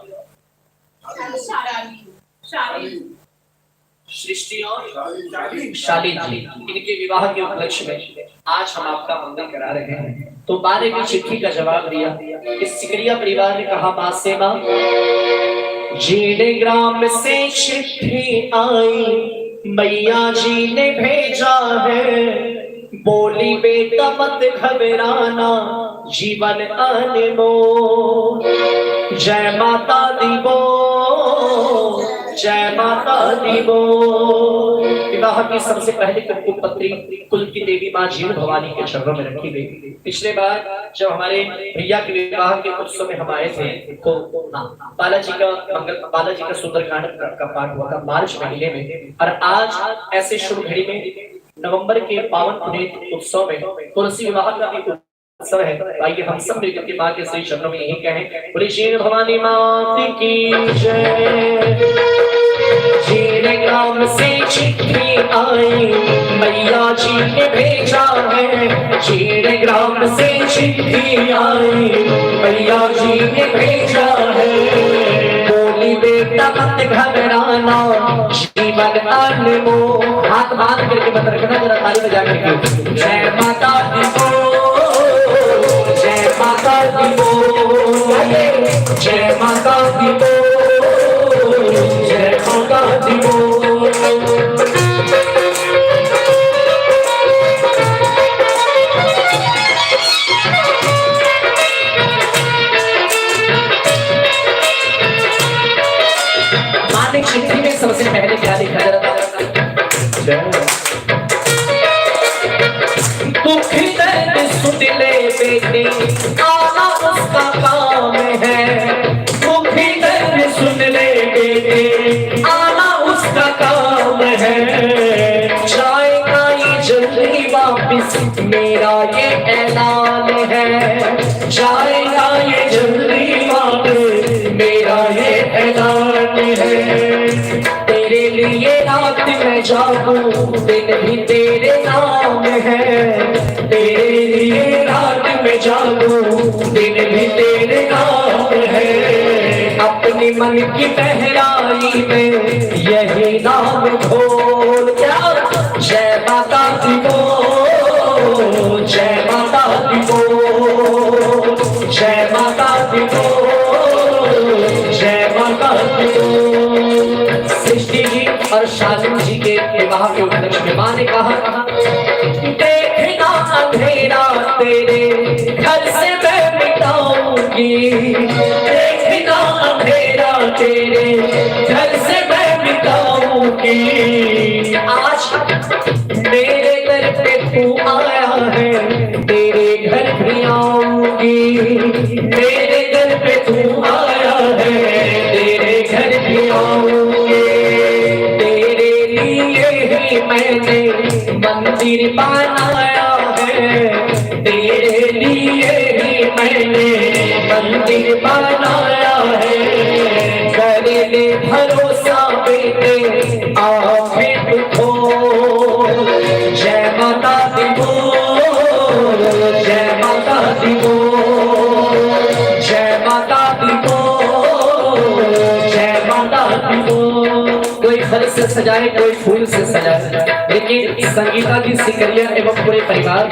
सृष्टि और शालीन जी, इनके विवाह के उपलक्ष्य में आज हम आपका मंगल करा रहे हैं। तो माँ ने भी चिट्ठी का जवाब दिया। इस सिकरिया परिवार ने कहा माँ से माँ जीने ग्राम से चिट्ठी आई मैया जी ने भेजा है बोली बेटा मत घबराना जीवन अनमोल। जय माता दी बोल जय माता दी बोल। विवाह की सबसे पहले कुलपत्री कुल की देवी माँ जीण भवानी के चरणों में रखी गई। पिछले बार जब हमारे भैया के विवाह के उत्सव में हम आए थे तो बालाजी का सुंदरकांड का पाठ हुआ था मार्च महीने में। और आज ऐसे शुभ घड़ी में नवंबर के पावन पुनीत उत्सव में तुलसी विवाह का भी उत्सव है। आइए हम सब मिलकर के माँ के श्री चरणों में यही कहें बोले जीण भवानी माता की जय। जीण ग्राम से चिट्ठी आई मैया जी ने भेजा है जीण ग्राम से चिट्ठी आई मैया जी ने भेजा है बोली बेटा मत घबराना जीवन अनमोल। हाथ बांध करके मत रखना जरा ताली बजा करके जय माता दी बोल जय माता दी बोल जय माता दी बोल जय माता दी बोल। माने चिट्ठी में सबसे पहले क्या लिखा जरा दुख दर्द सुन ले बेटे आना उसका काम है। दुख दर्द सुन ले बेटे आना उसका काम है। जाएगा ये जल्दी वापिस मेरा ये ऐलान है। जाएगा ये जल्दी वापिस मेरा ये ऐलान है। तेरे लिए रात में जागूं दिन भी तेरे नाम है। तेरे लिए रात में जागूं दिन भी तेरे नाम है। अपनी मन की गहराई में यही नाम खोल क्या जय माता दी बोल जय माता दी बोल जय माता दी बोल जय माता दी बोल। सृष्टि जी और शालीन जी के विवाह के उपलक्ष्य में माँ ने कहा देखना अंधेरा तेरे घर से मैं मिटाऊंगी। देखना अंधेरा तेरे घर से मैं मिटाऊंगी। आज मेरे घर पे तू आया है तेरे घर भी आऊंगी। मेरे घर पे तू आया है तेरे घर भी आऊंगी। तेरे लिए ही मैंने मंदिर बनाया है। तेरे लिए ही मैंने मंदिर बनाया है। कर ले भरोसा बेटे आंखें खोल जय माता दी बोल जय माता दी बोल जय माता दी बोल जय माता दी बोल। कोई फल से सजाए कोई फूल से सजाए लेकिन संगीता जी सिकरिया एवं पूरे परिवार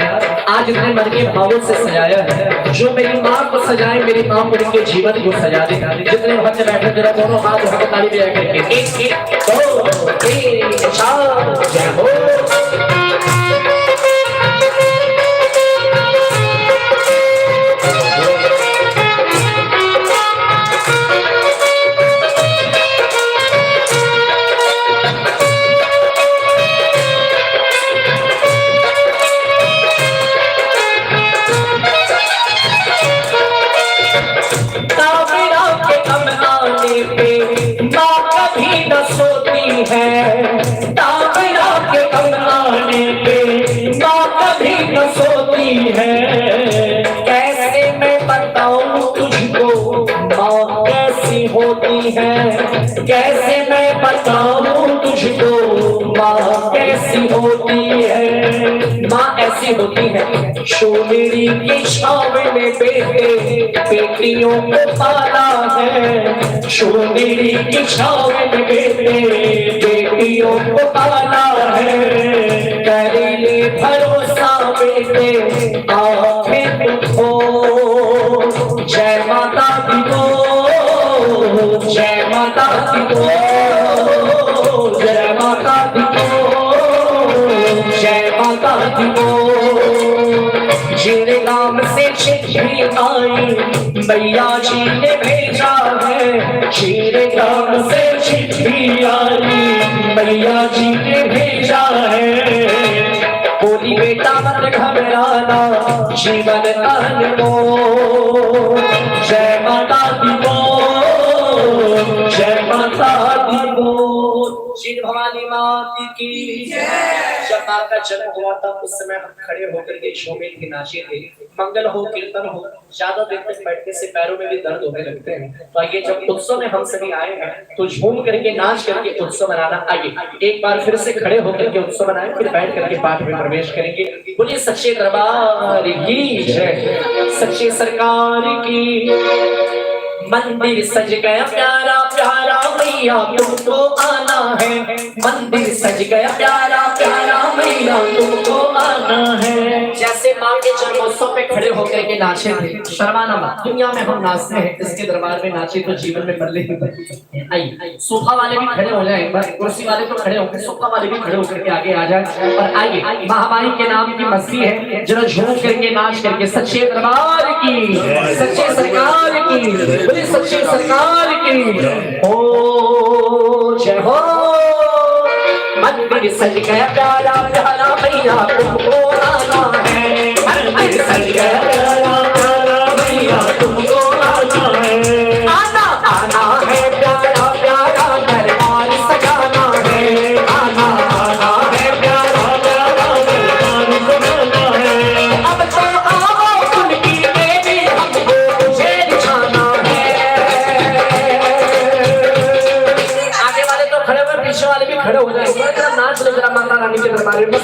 आज इतने मन के भावों से सजाया है। जो मेरी माँ को सजाए, मेरी माँ उनके जीवन को सजा दे। जितने बच्चे बैठे जरा दोनों हाथ उठा के ताली बजा करके 1 2 3 4 जय हो। कैसे मैं बताऊं तुझको माँ कैसी होती है, कैसे मैं बताऊं तुझको माँ कैसी होती है। माँ ऐसी होती है, शोमेरी की छाव में बेटे बेटियों को पाला है। शोमेरी की छाव में बेटे बेटियों को पाला है। कर ले भरोसा बेटे आंखें तुझको, जय माता दी को, जय माता दी को, जय माता दी को, जय माता दी को। जिन नाम से चिट्ठी आई मैया जी ने भेजा है, जिन नाम से चिट्ठी आई मैया जी ने भेजा है। बोली बेटा मत घबराना जीवन अनमोल, जय माता दी बोल, जय माता दी बोल। श्री भवानी माता की जब माँ का जन्म हुआ था उस समय हम खड़े होकर के शोमेल के नाचे थे। मंगल हो कीर्तन हो, ज्यादा देर तक बैठने से पैरों में भी दर्द होने लगते हैं। तो आइए जब उत्सव में हम सभी आए हैं तो झूम करके नाच करके उत्सव मनाना। आइए एक बार फिर से खड़े होकर के उत्सव मनाएं, फिर बैठ करके पाठ में प्रवेश करेंगे। बोलिए सच्चे दरबार की जय, सच्चे सरकार की। मंदिर सज गया प्यारा प्यारा मैया तुमको आना है, मंदिर सज गया प्यारा प्यारा मैया तुमको आना है। जैसे माँ के जन्मोत्सव पे खड़े होकर के नाचे थे, शर्माना मत, दुनिया में हम नाचते हैं, इसके दरबार में नाचे तो जीवन में बदले ही। आइए सोफा वाले भी खड़े हो जाए, बस कुर्सी वाले तो खड़े होकर, सोफा वाले भी खड़े होकर के आगे आ जाए। और आइए महामारी के नाम की मस्ती है, जरा झूम करके नाच करके सच्चे दरबार की, सच्चे सरकार की, सच्चे सरकार की ओ जय हो। मंदिर सज गया प्यारा प्यारा मैया तुमको आना है, मंदिर सज गया प्यारा प्यारा मैया तुमको आना है। आना आना है प्यारा प्यारा दरबार सजाना है, आना आना है प्यारा प्यारा दरबार सजाना है। अब तो आओ उनकी देवी हमको तुझे दिखाना है। आगे वाले तो खड़े हुए, पीछे वाले भी खड़े हो जाएंगे। नाच लो जरा माता रानी के दरबार में।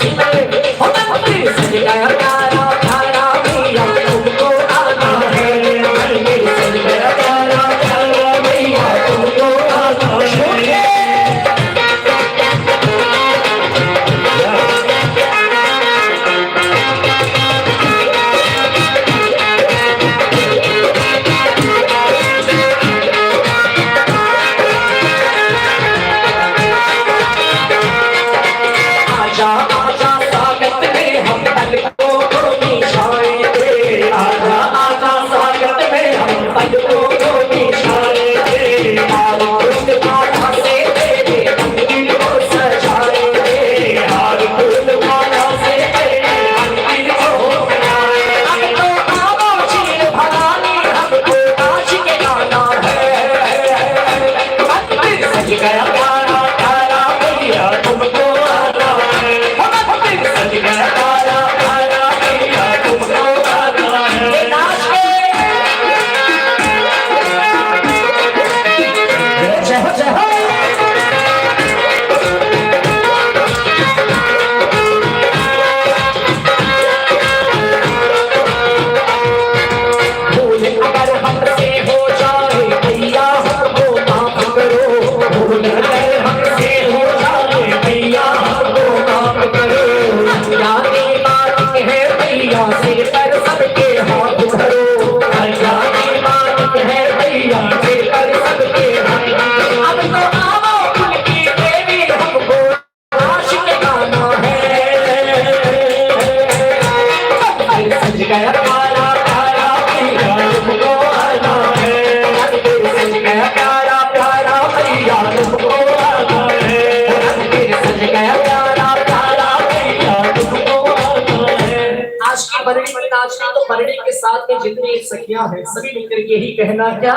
पढ़ने के साथ में जितनी एक सखियां हैं सभी मिलकर के ही कहना क्या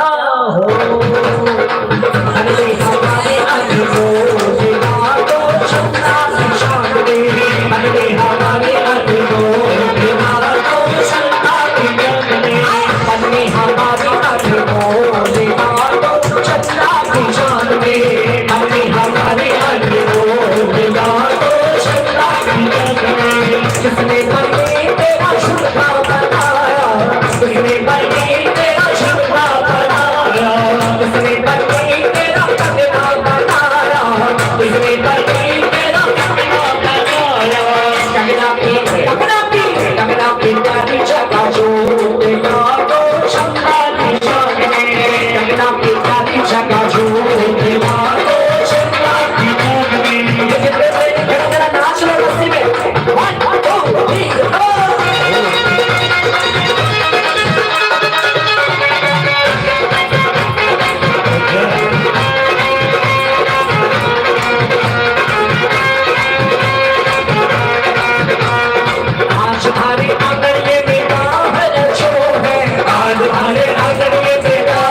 हो अरे हमारे अनमोल बातों चंदा निशान दे अरे हमारे अनमोल बातों चंदा निशान दे अरे हमारे अनमोल बातों चंदा निशान दे अरे हमारे अनमोल बातों चंदा निशान दे किसने बने तेरा शुभा बनाया किसने बने तेरा शुभा बनाया किसने बने तेरा कदना बनाया किसने बने तेरा कदना बनाया कगना की प्यारी जगह जो तेरा तो चंदा निशान है कगना की प्यारी जगह जो तेरा तो चंदा निशान है जरा नाच लो मस्ती में 1 2 3 आज हमारे आंगन ये बेटा है जो है आज हमारे आंगन ये बेटा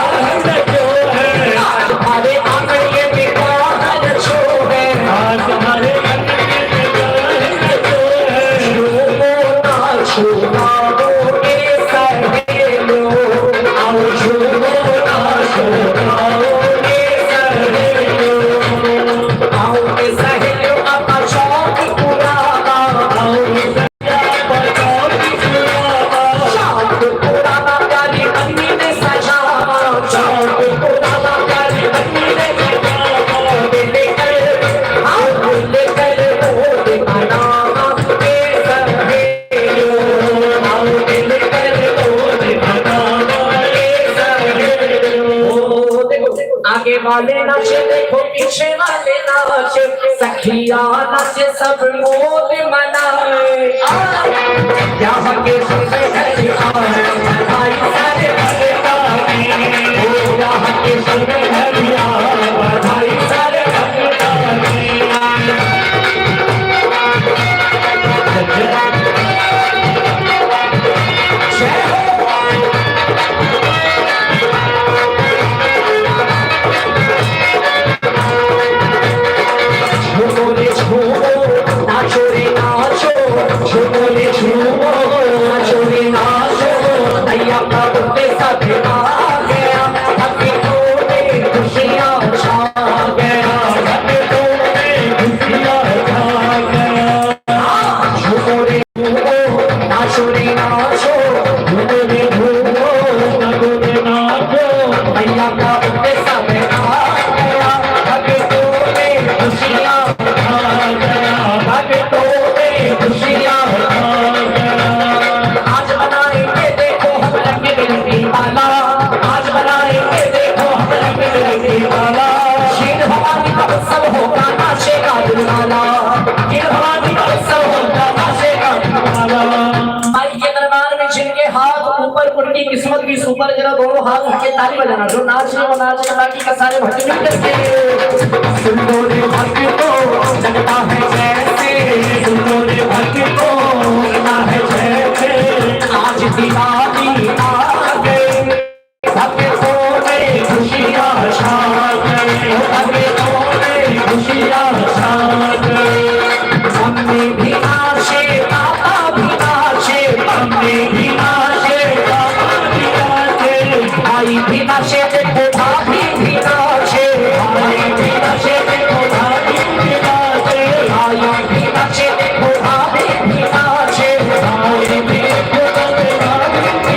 है जो है आज हमारे आंगन ये बेटा है जो है आज हमारे आंगन ये बेटा है जो है झूमो नाचो गाओ के सहेलो आओ झूमो नाचो गाओ के सहेलो आओ के सहेलो अपना शौक पूरा आओ आगे वाले नाचे देखो पीछे वाले नाचे सखिया नाचे सब मोद मनाए यहाँ के सुने हरि आए भाई सारे भले भाई यहाँ के सुने हरि आए भाई सारे भले नाचो रे नाचो झूमो रे झूमो नाचो रे नाचो नैया का बुद्धे सब आ गया भक्तों में खुशियाँ छा गया भक्तों में खुशियाँ छा गया झूमो रे झूमो नाचो रे नाचो झूमो रे झूमो नाचो रे नाचो नैया का बुद्धे सब आ गया भक्तों में खुशियाँ आज बनाएंगे देखो हम रंग बिरंगी माला आज बनाएंगे देखो हम रंग बिरंगी माला शीर भवानी का उत्सव होगा नाचेगा दिलवाला शीर भवानी का उत्सव होगा नाचेगा दिलवाला माई के दरबार में जिनके हाथ ऊपर उनकी किस्मत भी ऊपर जरा दोनों हाथ उनके ताली बजाना जो नाच रहे वो नाच बाकी का सारे भक्त मिल करके सुन लो रे भक्त को लगता है जैसे सुन लो रे भक्त को लगता है जैसे आज दिवाली आ गई भक्तों में खुशियाँ छा गई भक्तों में खुशियाँ छा गई हमने भी नाचे पापा भी नाचे हमने भी नाचे पापा भी नाचे भाई भी नाचे देखो भाभी भी नाचे भाई भी नाचे देखो भाभी भी नाचे भाई भी नाचे देखो भाभी भी नाचे भाई भी देखो भाभी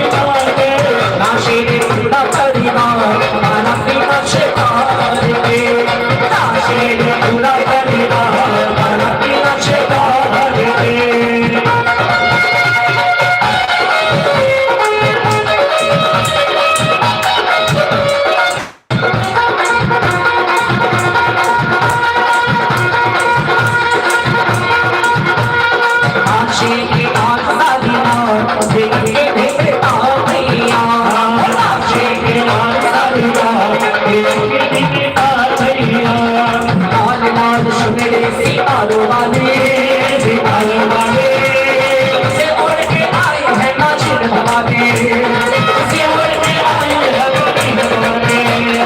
भवानी, किसी और में आई है कोई भवानी,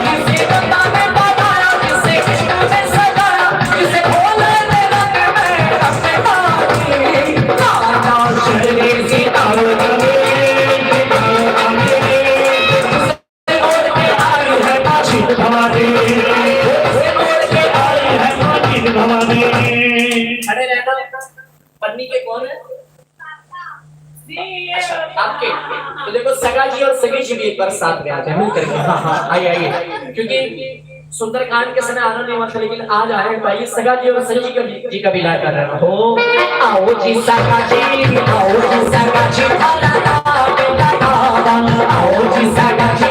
किसी बंदा में बताया, किसी कृष्ण में सजाया, किसी भोले ने रंग में अपने पानी, राजा चली सीताओं अरे रहना पन्नी के कौन है? आपके तो देखो सगा जी और सगी जी भी एक बार साथ में आते हैं मिल करके। हाँ हाँ आइए आइए, क्योंकि सुंदरकांड के समय आना नहीं हुआ था, लेकिन आज आ रहे हैं भाई सगा जी और सगी जी का भी लाड कर रहे हो। आओ जी सगा जी, आओ जी सगा जी, आओ जी सगा जी,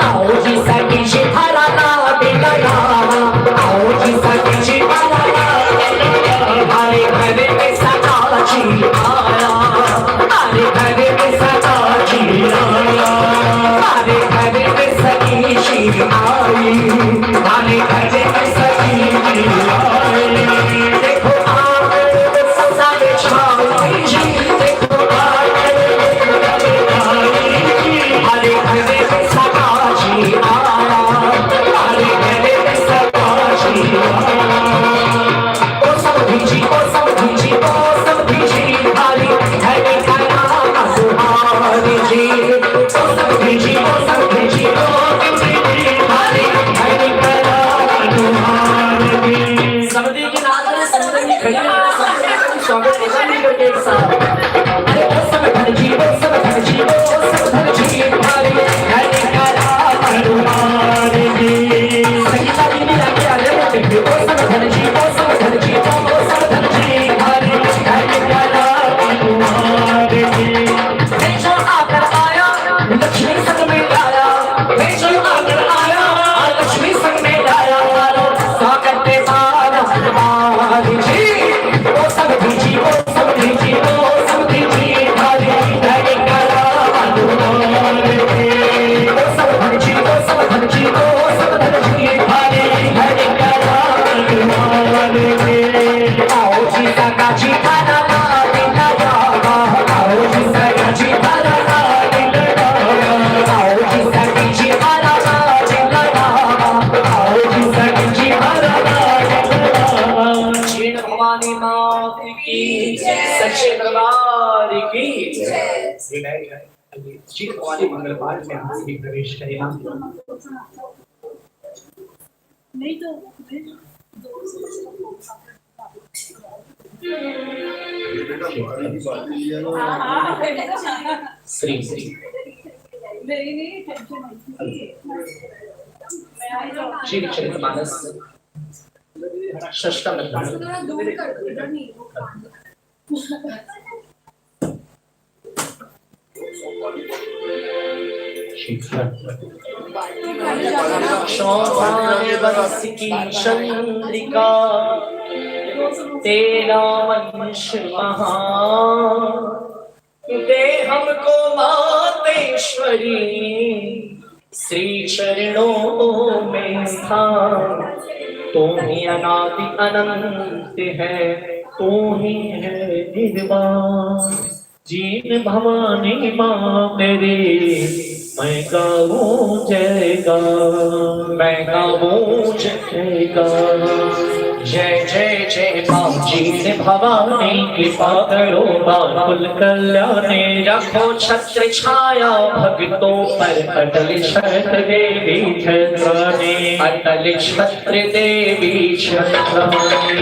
आओ जी सगी जी, आओ जी सगी जी, हमारे घर में सगा जी आया, हमारे घर में सगा जी आया, हमारे घर में सगी जी आई, हमारे घर में सगी जी आई। देखो सारे छाई जी, देखो हमारे घर में सगा जी आया, हमारे घर में सगा जी आया। ओ समधी जी, ओ समधी जी, ओ समधी जी, हमारी घर में सगा सुहानी जी, ओ समधी जी, ओ समधी जी, ओ समधी जी, हमारी घर में सगा सुहानी। समधी के नाम में समधी खड़ी है, स्वागत होगा नहीं करके एक साथ। अरे ओ समधी जी, ओ समधी जी, ओ समधी जी, हमारी घर में सगा सुहानी जी। संगीता जी ने आगे आगे बोलते ओ समधी जी, ओ समधी जी, ओ समधी जी, हमारी घर में सगा सुहानी जी। भेषो आकर आया, लक्ष्मी संग में आया, भेषो आकर आया, लक्ष्मी संग में आया, स्वागत पे सारा हमारी जी। ओ समधी जी, ओ समधी जी, ओ समधी जी, हमारी घर में सगा सुहानी जी। ओ समधी जी, ओ समधी जी, ओ समधी जी, हमारी घर में सगा सुहानी जी। आओ जी सगा जी खाना ला देना जावा, आओ जी सगा जी खाना ला देना जावा, आओ जी सगी जी खाना ला देना जावा, आओ जी सगी जी खाना ला देना जावा। श्री भवानी मात की सच्चे दरबार की जय। श्री भवानी मंगल पाठ में हम सभी प्रवेश करें। नहीं तो श्री श्री श्री चरितमानस षष्ठम शोभान बरस की चंद्रिका, तेरा वंश महान, दे हमको मातेश्वरी, श्री चरणों में स्थान। तू ही अनादि अनंत है, तू ही है निर्वाण। जीन भवानी माँ मेरी, मैं गाऊं जयगान, मैं गाऊं जयगान। जय जय जय माँ जीन भवानी, कृपा करो बाकुल कल्याणी। रखो छत्र छाया भक्तों पर, अटल छत्र देवी छत्रानी, अटल छत्र देवी छत्रानी।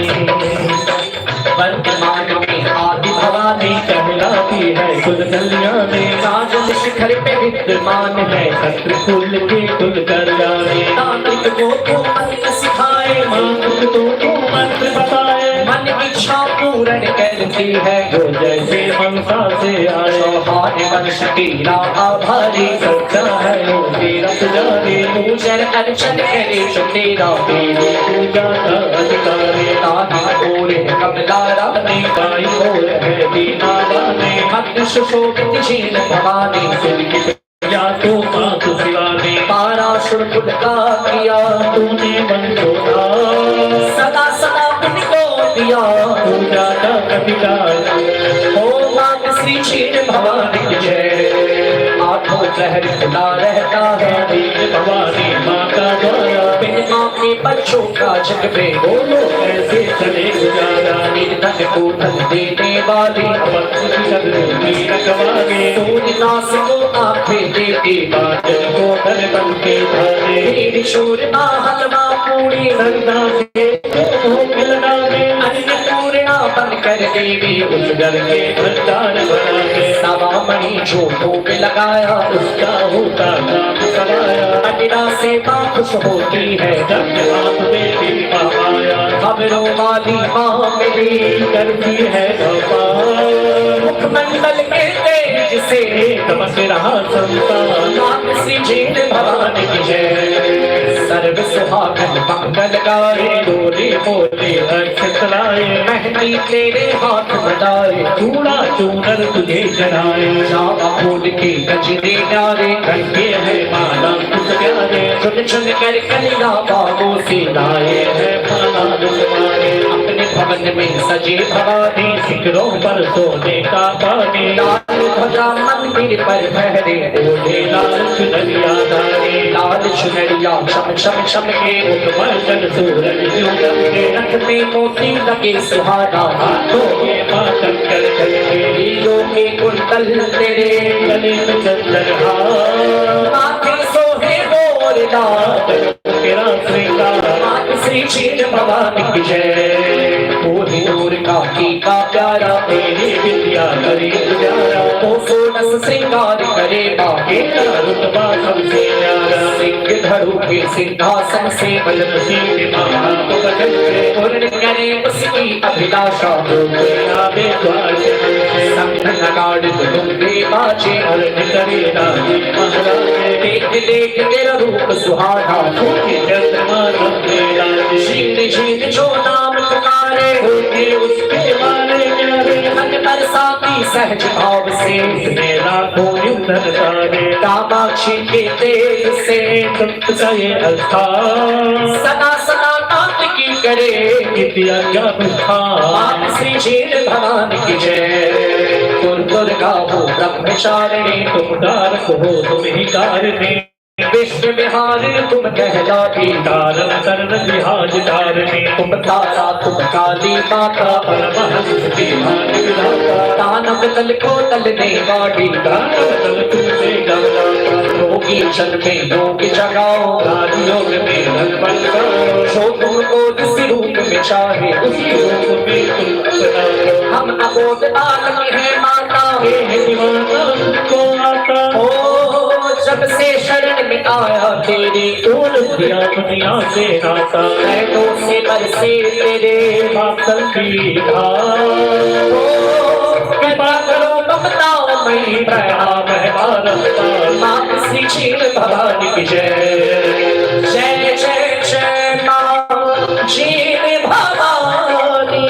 वर्तमान में आदि भवानी कहलाती है कुल कल्याणी। काजल शिखर पे विद्यमान है, छत्र कुल के कुल कल्याणी। तांत्रिक को मंत्र सिखाए, मांत्रिक को मंत्र बताए, मन इच्छा पूर्ण करती है जो जैसे मनसा से आए। चौहान वंश की आभारी, सच्चा है वो तीरथ जाने। पूजन अर्चन करे जो तेरा मेरी पूजा का अधिकारी। ताही ओर है कमला रानी, बाई ओर है दीना रानी। भक्त सुशोभित जीन भवानी, सुरकित या तो मात शिवानी। पाराशुर कुल का किया तूने मन छोड़ा, सदा सदा पुण्य को दिया पूजा का अधिकार। ओ मात श्री श्री क्षीर भवानी की जय। आठों प्रहर खुला रहता है क्षीर भवानी माता द्वारा, बिन माँ के बच्चों का जग में बोलो कैसे चले गुजारा। निर्धन को धन देने वाली अपनी सदगुरु की रखवाले, सूर्यदास को आंखें देती बादल को धन बन के धारे। मेरी शूरमा हलवा पूरी सरदा से भोग लगावे, अन्नपूर्णा बनकर देवी उस घर के भंडार बनावे। सवामणि झोटों में लगाया उसका होता काम सवाया, अटिरा से माँ खुश होती है जब हाथ में भी पाया। खबरों वाली माँ मेरी करती है भगवान, मुखमंडल के तेज से तमस रहा संसार। माँ श्री क्षीर भवानी की जय। सर्व सुहागन मंगल गाए डोले बोले अक्षत लाए, मेहंदी तेरे हाथ बनाए चूड़ा चूनर तुझे चढ़ाए। जावा फूल के गजरे डाले रंगे है माला कुछ प्यारे, चुन चुन कर कलिया बागों से लाए है माला तुम्हारे। अपने भवन में सजे भवानी शिखरों पर सोने का पानी, लाल ध्वजा मंदिर पर बहरे बोले लाल चुनरिया दानी। लाल चुनरिया शम शम शम के मर्दन सूरज चूड़न के, रथ में मोती लगे सुहाना हाथों में मातम कर चलके। हीरों के कुंडल तेरे गले में चंदन हार, माथे सोहे बोलना तेरा श्रृंगार। माँ श्री क्षीर भवानी की जय। पूरी दूर का प्यारा तेरी विद्या करी गुजारा, तो सोनस श्रृंगार करे माँ तेरा रुतबा सबसे न्यारा। सिंह धरु के सिंहासन से बदन सीने मामा को बदल के, पूर्ण करे उसकी अभिलाषा तेरा बेद्वार से मनसे। संग नगाड़ दुलुंगे बाजे अर्घ करे राजे महाराजे, देख देख तेरा रूप सुहाना फूके चंद्रमा रंगे लाजे। शीन शीन जो नाम पुकारे होके उसके मारे प्यारे, मन बरसाती सहज भाव से मेरा कोई उधर तारे। कामाक्षी के तेज से तप्त का ये अस्थान, सदा सदा नाथ की करे नित्या क्या बुखार। माँ श्री क्षीर भवानी की जय। दुर्गा हो ब्रह्मचारिणी तुम तारक हो तुम ही तारने, विश्व विहारिणी तुम कहलाती तारन तरन विहाज तारने। तुम तारा तुम काली माता परमहंस की भांति विधाता, दानव तल को तलने वाली दानव तल तुमसे गवलाता। योगी जन में योग जगाओ राजयोग में रंग बरसाओ, जो तुमको जिस रूप में चाहे उसी रूप में तुम अपनाओ। हम अबोध बालक है माता हे दीवाना को आता, ओ जब से शरण में आया तेरी तोड़ दिया दुनिया से नाता। पैरों से बरसे तेरे मातल की धार, कृपा करो ममता मई प्रणाम है बारंबार। माँ श्री क्षीर भवानी की जय। जय जय जय माँ क्षीर भवानी,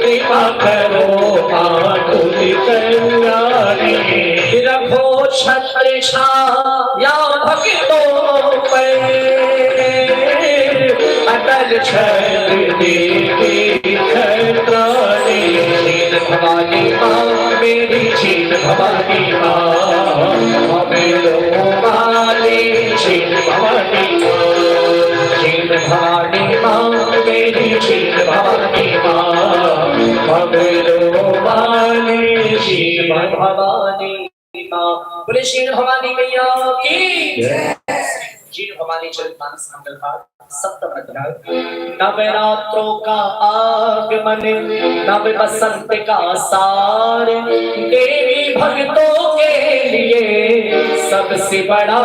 कृपा करो माँ तुझी कल्याणी। रखो छत्र छाया भक्तों पर, अटल छत्र देवी छत्राणी। क्षीर भवानी माँ मेरी क्षीर भवानी माँ, मेरो वाली क्षीर भवानी माँ। क्षीर भवानी माँ मेरी क्षीर भवानी माँ, मेरो वाली क्षीर भवानी माँ। बोले क्षीर भवानी मैया की जय। क्षीर भवानी चरितमानस मंगल पाठ सप्तम अध्याय। नवरात्रों का आगमन नव बसंत का सार, देवी भक्तों के लिए सबसे बड़ा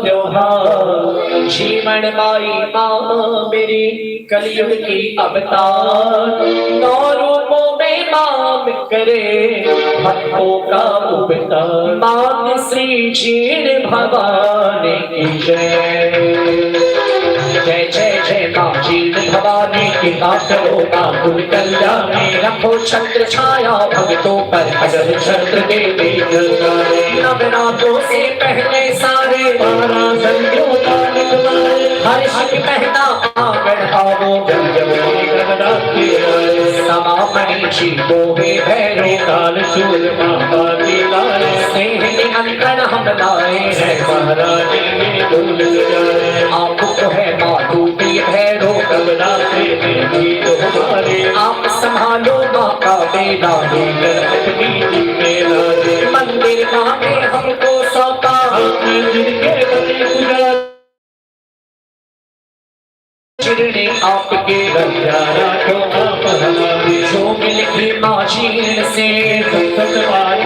त्योहार। जीवन माई माँ मेरी कलयुग की अवतार, नौ रूपों में माम करे भक्तों का उपकार। माँ श्री क्षीर भवानी की जय। जय जय जय माँ क्षीर भवानी कल्याणी कृपा करो आकुल कल्याणी रखो छत्र छाया भक्तों पर अगर छत्र दे दे जगाए नवरात्रों से पहले सारे पारा संजो तालिक मारे हर्ष की पहना आंगन आओ जब जब नवरात्रि आए समापनी जी मोहे भैरो काल शूल माता की लाए स्नेह निमंत्रण हम लाए हैं महारानी में डोल जाए आपको है मातू की भैरो नवरात्रि में गीत हमारे आप संभालो माँ का बेला अपनी मेला दे मंदिर मांगे हमको सौंपा आपने जिनके बने पूजा चिरने आपके प्यारा तो आप हमारे जो मिलगी माशीन से सतवार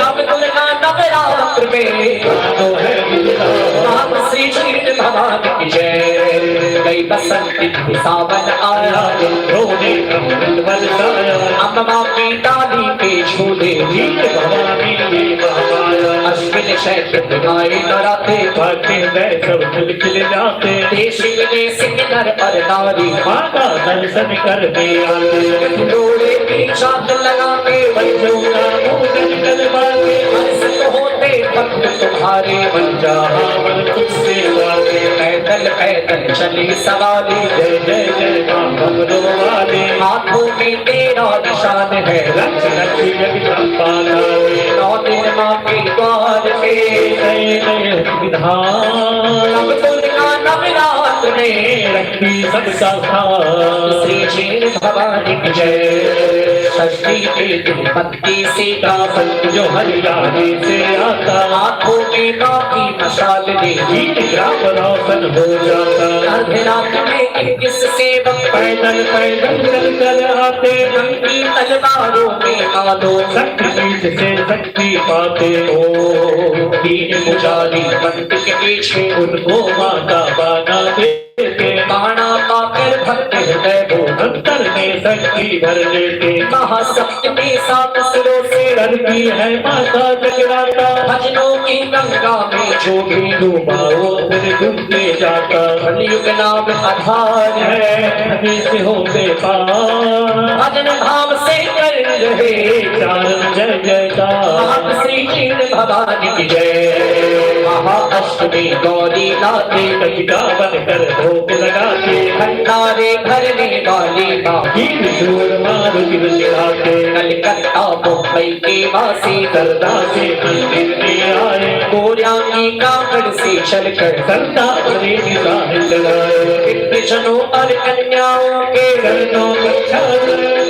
नव दुर्गा नवरात्र में तो है मिलना राम श्री कृष्ण भगवान की जय गई बसंत की सावन आया रोने अमृत बरसाया अम्मा की डाली पे झूले गीत भवानी में महामाया अश्विन शैत्र गाए नराते भाग्य में सब खिल खिल जाते देश विदेश के नर और नारी माता दर्शन करने आते डोले की चांद लगा के बच्चों का भोजन करवाते हर्षित होते भक्त तुम्हारे बन जहाँ बन तुझसे वाले पैदल पैदल चली सवारी जय जय जय माँ कमलों वाले हाथों में तेरा निशान है रक्ष रक्ष जगदम्बा लावे 9 दिन माँ के द्वार पे नए नए विधान अब दुर्गा नवरात्र में रखी सबका साथ श्री जीण भवानी की जय षष्ठी के दिन पत्ती सीता संत जो हरियाणे से आता आंखों में माँ की मशाल दे गीत ग्राम रोशन हो जाता अर्धरात में किस सेवक पैदल पैदल चल कर आते की तलवारों में आलो शक्ति पीठ से शक्ति पाते ओ दीन पुजारी पंत के पीछे उनको माता बाना देते बाणा पाकर भक्त हृदय को अंतर में शक्ति भर लेते महासप्तमी 7 सिरों से करती है माता जगराता भजनों की गंगा में जो भी डूबाओ फिर डूबते जाता कलयुग नाम आधार है है से होते पार भजन भाव से कर रहे चारण जय जयकार आप श्री कृष्ण भगवान की जय महाअष्टमी गौरी लाते कचिका बनकर भोग लगाते भंडारे भरने वाली माँ गीत जोर मारो गिर दिलाते कलकत्ता मुंबई के वासी सरदा से मंदिर में आए गोरियांगी कांगड़ से चलकर सरदा बने निशान चलाए जनों और कन्याओं के करनो कच्छा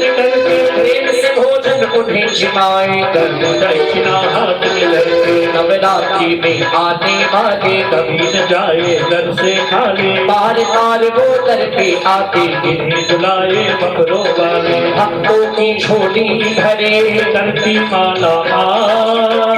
निकल के प्रेम से भोजन उन्हें जिमाए करनो दक्षिणा हाथ में लड़के नवरात्रि में आने वाले कभी न जाए घर से खाली बार बार वो दर पे आते इन्हें बुलाए बकरों वाले भक्तों की झोली भरे करती माला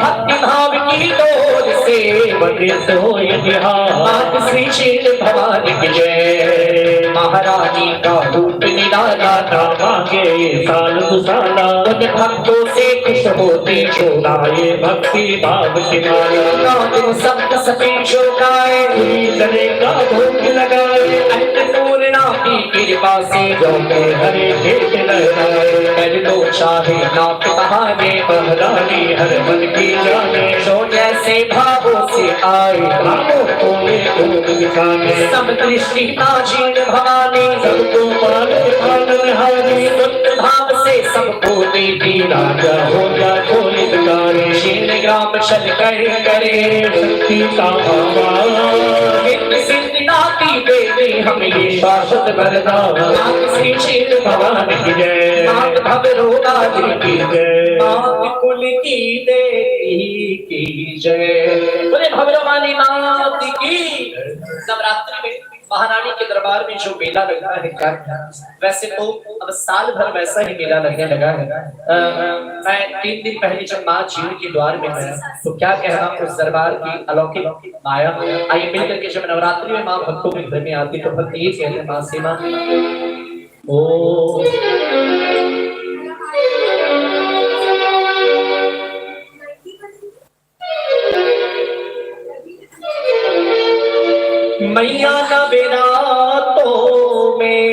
भक्ति भाव की डोर से बने से हो यदि मात श्री क्षीर भवानी की जय महारानी का रूप निराला ना मांगे ये साल दुसाला उन भक्तों से खुश होती छोड़ाए भक्ति भाव की माला दिन सप्त सती चौकाए पूरी तरह का भोग लगाए अन्नपूर्णा की कृपा से जो के हरे खेत लहराए कर लो चाहे नाक बहाने महारानी हर मन की जाने जो जैसे भावों से आए भावों को भोग दिखाने सब दृष्टि नाजीन भवानी सबको पाले पालन हारी शुद्ध भाव से सबको देती राजा हो जा कोई बिगाड़े शील ग्राम चल कर करे शक्ति का नित्य सिद्ध नाती देते हम ये शाश्वत वरदान नाथ श्री क्षीर भवानी की जय नाथ भवरोगा की जय नाथ कुल की देवी की जय बोले भवरवानी नाथ की। नवरात्रि में महारानी के दरबार में जो मेला लगा है क्या वैसे तो अब साल भर वैसा ही मेला लगने लगा है। मैं 3 दिन पहले जब माँ जीव के द्वार में आया तो क्या कहना उस दरबार की अलौकिक माया। आइए मिलकर के जब नवरात्रि में माँ भक्तों के घर में आती तो भक्त ये कहते हैं माँ से माँ ओ मैया नवरातों में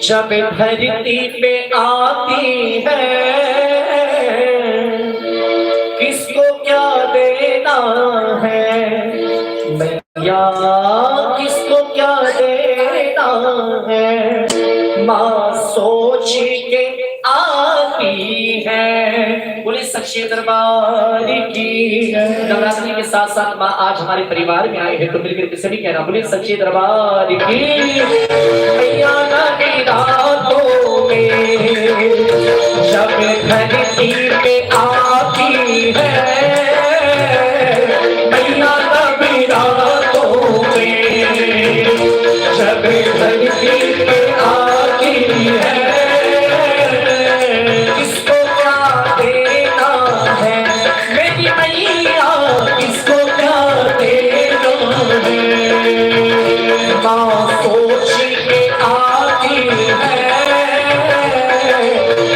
जब धरती पे आती है किसको क्या देना है मैया, किसको क्या देना है, माँ सोच के आती है। बोले सच्चे दरबार की। नवरात्रि के साथ साथ माँ आज हमारे परिवार में आए हैं तो मिलकर किसे भी कहना, बोले सच्चे दरबार की। मैया नवी रातों में जब धरती पे आती है, मैया नवी रातों में जब धरती पे आती है, किसको क्या देना है मेरी मैया, किसको क्या देना है, माँ सोच के आती है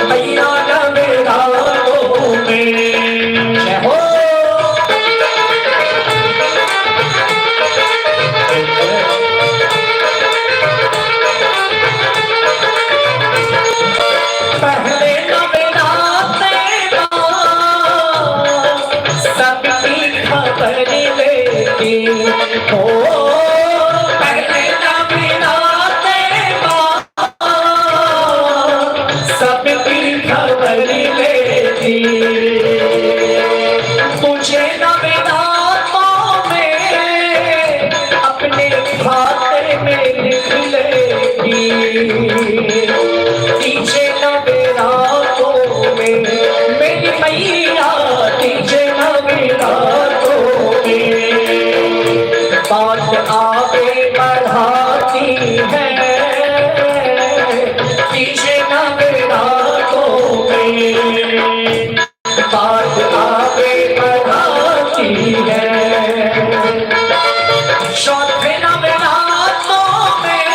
मैया नवी रातों में। जय हो। पहले नवरात्रे सबकी खबर लेती हो, पहले नवरात्रे सबकी खबर लेती, तुझे नवरात्रों में अपने खाते में लिख लेगी, तीजे नवरात्रों में मेरी मैया, तीजे नवरात्रों में बात आगे बढ़ाती है, तीजे नवरात्रों में बात आगे बढ़ाती है। चौथे नवरात्रों में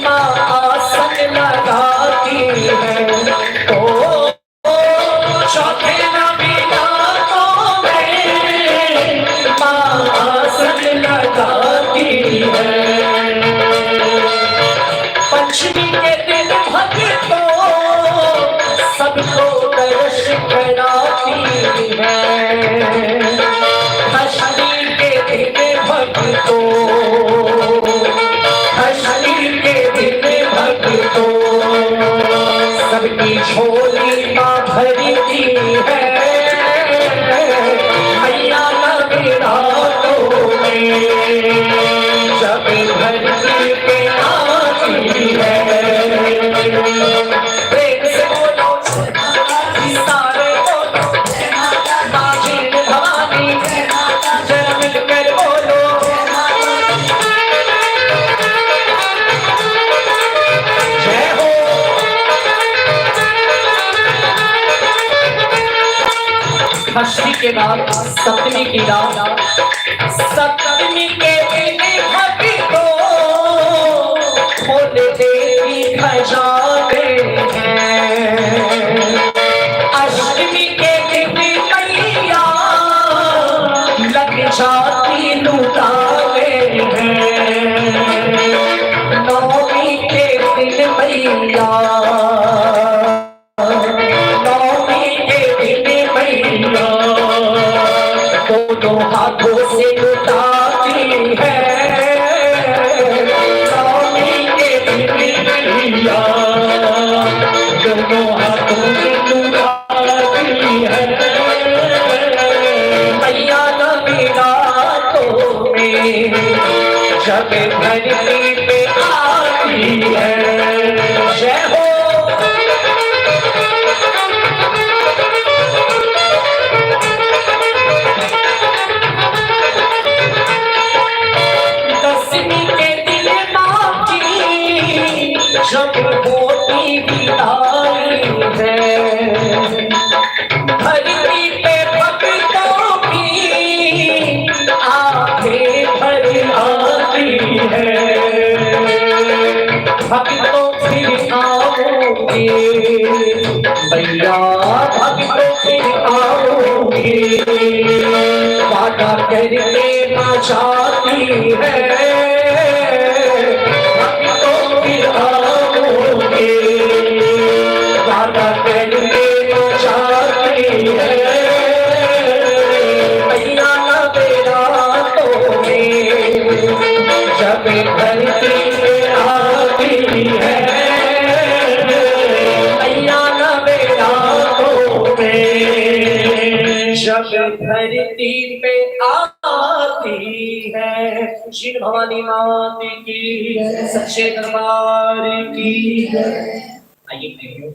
माँ आसन लगाती है, ओ चौथे नवरात्रों में माँ आसन लगाती है। पंचमी के दिन भक्तों सबको दर्श कराती है, अष्टमी के दिन भक्तों, अष्टमी के दिन भक्तों सबकी झोली माँ भरती है, मैया नवी रातों में जब धरती पे आती है। प्रेम से बोलो सारे बोलो बाजिन भवानी, जरा मिलकर बोलो जय हो। अष्टमी के बाद सप्तमी की रात, सप्तमी के दिन भक्तों खोल देवी खजाने हैं, अष्टमी के दिन मैया लग जाती लुटाने हैं, नौमी के दिन मैया, नौमी के दिन मैया दोनों हाथों से लुटाती है, नौमी के दिन मैया दोनों हाथों से लुटाती है, मैया नवी रातों में जब धरती पे आती है। जय हो। दसवीं के दिन माँ की जब होती विदाई है, धरती पे भक्तों की आंखें भर आती है, भक्तों फिर आओगे भैया, भक्तों फिर आओगे, वादा करके माँ जाती है, भक्तों फिर आओगे। जब धरती पे आती है, श्री भवानी मात की, सच्चे दरबार की। आइए प्रियो,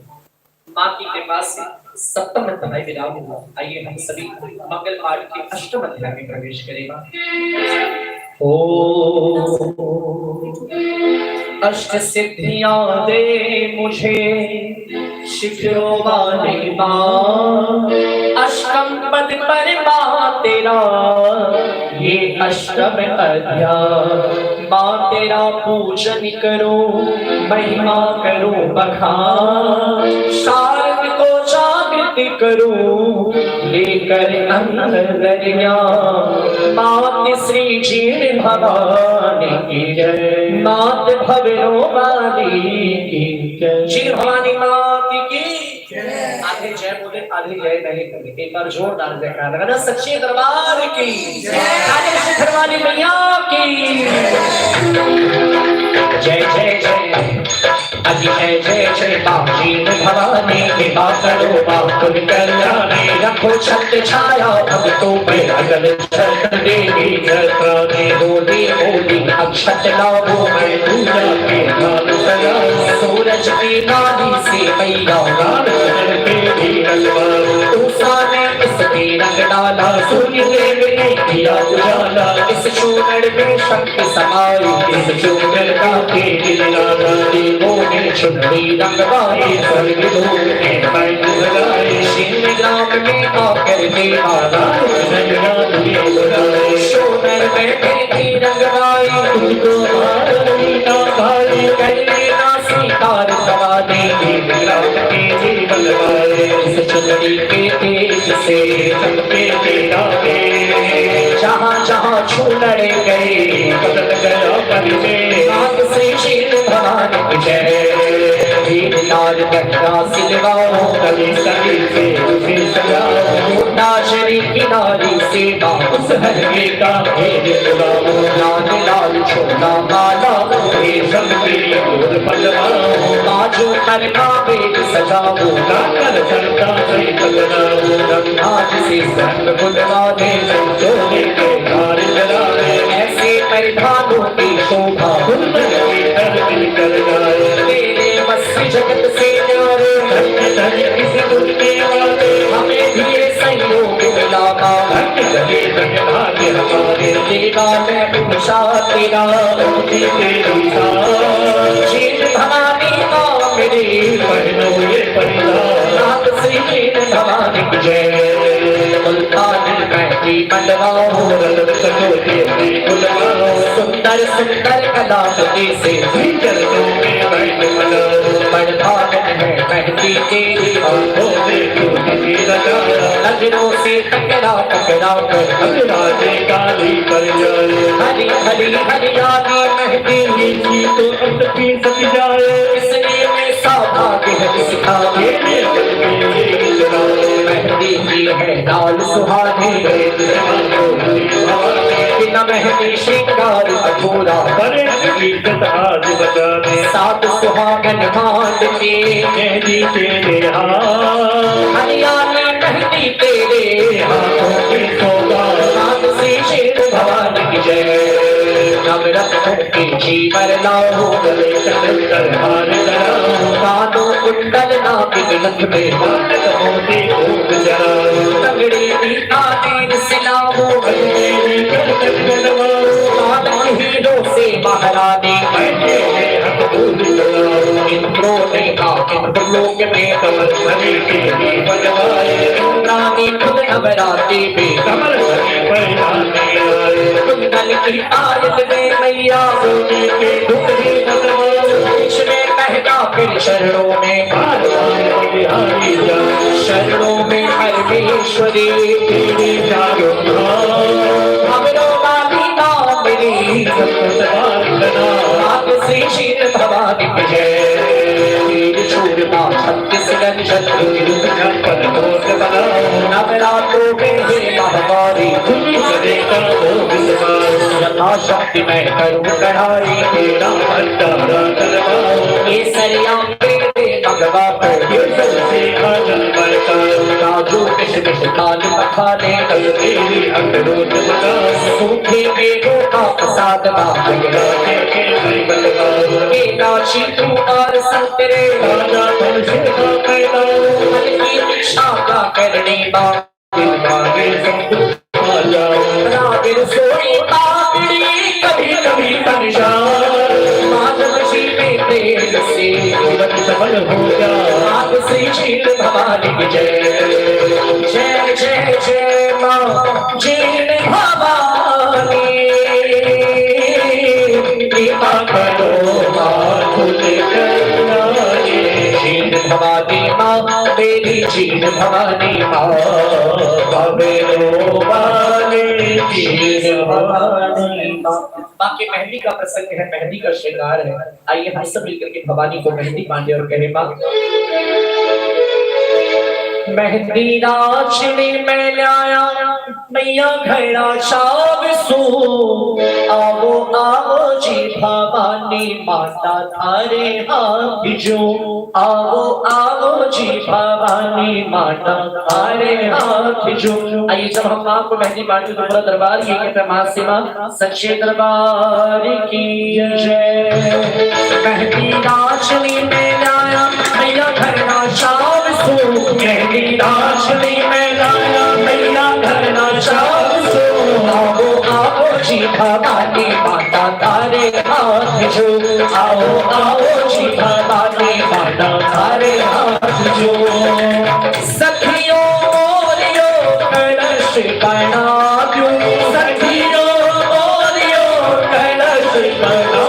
माँ की कृपा से सप्तम अध्याय विराम हुआ। आइए हम सभी मंगल पाठ के अष्टम अध्याय में प्रवेश करेगा। ओ अष्ट सिद्धियां दे मुझे शिखरों वाली माँ, अष्टम पद पर माँ तेरा ये अष्टम अध्याय। माँ तेरा पूजन करूं, महिमा करूं बखान, शारद को जागृत करूं लेकर अंतर्या। मात श्री जीण भवानी की जय, मात भवनों वाली की जय, श्री भवानी मात की जय। आधे जय बोले, आधे जय नहीं बोले, एक बार जोरदार जयकार लगाना। सच्चे दरबार की जय, शिखर वाली मैया की जय जय जय। अजी जय जय जय बाजी भवानी के बातों बातुल कल्याणी, रखो छत छाया भक्तों पे अगल छत देवी जत्राने। होली होली अक्षत लाओ मैं पूजा के नाम सजा, सूरज की नाली से मैया गान करके भी रंगवा। तूफान ने इसके रंग डाला, सूर्य देव ने किया उजाला, इस शून्य में शक्ति समाई, इस शून्य का तेज लगा। देवों ने चुनरी रंगवाई, स्वर्ग लोक ने बैठ लगाए, शिव ग्राम में आकर देवाना शोनर बैठे रंगवाई, तुझको मारना भाई करने ना स्वीकार करवा दे। ग्राम के जीवन वाले इस चुनरी के तेज से चमके तेरा तेज, जहाँ जहाँ छूनर गए बदल गया परिवेश। नाथ श्री शिव भवानी जय, लाल गंगा सिलवाओ कभी सभी से उसे सजाओ। नाशरी किनारी से उस हरगे का भेद बुलाओ, लाल लाल छोटा माला सब के गोद पलवाओ। बाजू करना बेद सजाओ, लाकर चलता से पलवाओ। रंगाज से संग बुलवा दे, जोड़े के हार जलाए, ऐसे परिधानों की शोभा दुल्हन के घर मिल कर जाए। तेरे मस्ती जगत से न्यारे, किसी दुनिया वाले हमें भी ये संयोग मिला। गले भाग्य हमारे देवा मैं पूछा तेरा तेरी जीव भवानी माँ मेरे पढ़ो ये परिवार। नाथ श्री जीव भवानी जय, मुल्तान बैठी मनवाओ, रल सजोगे बुलवाओ। सुंदर सुंदर कलापति से चरणों में बैठ मनाओ। बड़भागन है महती तेरी आंखों में क्यों लगाया, नजरों से टकरा टकरा कर अगराजे काली पर जाए। हरी हरी हरियाली महती की तो अपनी सज जाए, इसलिए मैं सौभाग्य है सिखा महती की है लाल सुहानी। बिना महती श्रृंगार अधूरा, बड़े आज बजाने सात सुहागन मान के मेहंदी तेरे हाथ, हरियाली मेहंदी तेरे हाथों की सौगात। नाथ श्री शिव भवानी की जय, नवरत्नों की जीवर लाओ, गले चंदन हार लगाओ। कानों कुंडल नाक नथ में मानक मोती खूब जलाओ। तगड़े की तालीम सिलाओ, गले गर्दन गलवाओ। कानक हीरों से महारानी बैठे हैं हक दूध लगाओ। इंद्रों ने इंद्रलोक में कमल भरी के भी बनवाए। इंद्रानी खुद नवरात्रि में कमल भरी परिधाने आए। कुंडल की आयत में मैया सोने के टुकड़े बनवाओ। इसमें पहना फिर शरणों में बिहारी जा, शरणों में परमेश्वरी तेरी जागो। हमरो वाली नाम मेरी नाथ श्री शिव भवानी की जय। छोड़ना छत्तीसगढ़ शत्रु नवरात्रों में हे महामारी, यथाशक्ति मैं करूँ कढ़ाई, तेरा भंडारा करवाओ। केसरिया मेरे भगवा को काजू किशमिश कान मखाने तेरी अखरोट बादाम सूखे मेवों का प्रसाद अगला के बलवान केला चीकू और संतरे राजा फल से पैदा मन की इच्छा का करने दिल मांगे सब कुछ पा जाओ रागिर सोई पापड़ी कभी कभी परेशान माधव जी में प्रेम से जीवन सफल हो जा आप श्री क्षीर भवानी की जय जय जय जय माँ जीण भवानी कृपा करो हाथ लेकर जीण भवानी माँ मेरी जीण भवानी माँ बाबेलो बाले जीण भवानी माँ। बाकी मेहंदी का प्रसंग है, मेहंदी का श्रृंगार है। आइए हम सब मिलकर के भवानी को मेहंदी बांधे और कहे माँ मेहंदी नाचने में लाया मैया घड़ा छाव सो आओ आओ जी भवानी माता थारे हाथ जो आओ आओ जी भवानी माता थारे हाथ जो। आइए जब हम माँ को मेहंदी बांटे तो पूरा दरबार ये कहता है माँ से माँ सच्चे दरबार की जय। मेहंदी नाचने में लाया मैया घड़ा छाव सो मेहंदी नाचने में लाया मैया घड़ा छाव सो आओ आओ जी भवानी माता तारे हाथ जो आओ आओ जी भवानी माता तारे हाथ जो। सखियों मोरियो कलश बना दूं सखियों मोरियो कलश बना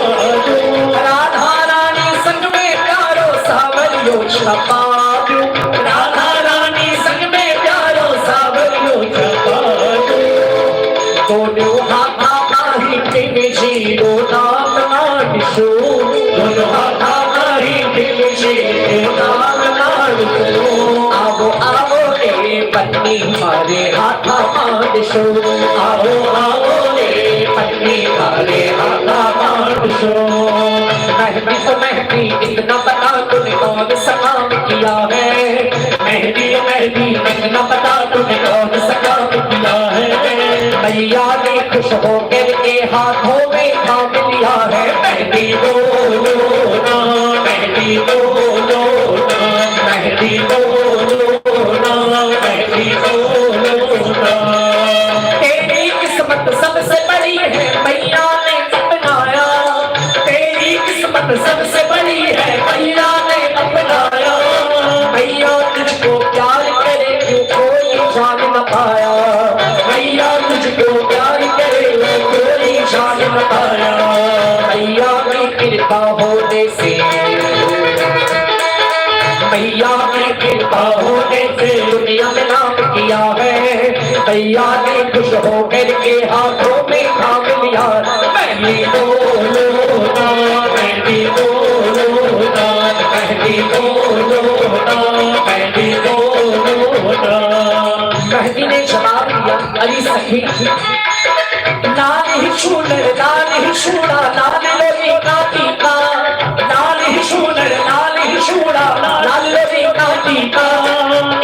दूं राधा रानी संग में प्यारो सावरियो छपा दूं राधा रानी संग में प्यारो सावरियो छपा दूं दोनों हाथा माही पिन जीरो नाम नानिशो दोनों हाथा माही पिन जीरो नाम नानिशो आओ आओ रे पत्नी मारे हाथा मानिशो आओ आओ रे पत्नी मारे हाथा मानिशो। मेहंदी तो मेहंदी इतना बता तूने कौन सा काम किया है मेहंदी मेहंदी इतना बता तूने कौन सा काम किया है मैया ने खुश होकर के हाथों में थाम लिया है मेहंदी बोलो ना मेहंदी बोलो ना मेहंदी बोलो ना मेहंदी बोलो ना। तेरी किस्मत सबसे बड़ी है मैया ने अपनाया तेरी किस्मत सबसे बड़ी है मैया ने अपनाया मैया तुझको प्यार करे क्यों कोई जान न पाया मैया तुझको प्यार करे कोई जान न पाया मैया की कृपा होने से मैया की कृपा होने से दुनिया में नाम किया है मैया ने खुश होकर के हाथों में थाम लिया मेहंदी बोलो ना मेहंदी बोलो ना मेहंदी बोलो ना मेहंदी बोलो ना। मेहंदी ने जवाब दिया अली सखी लाल ही शूनर लाल ही शूड़ा लाल लोरी काटी का लाल ही शूनर लाल ही शूड़ा लाल लोरी काटी का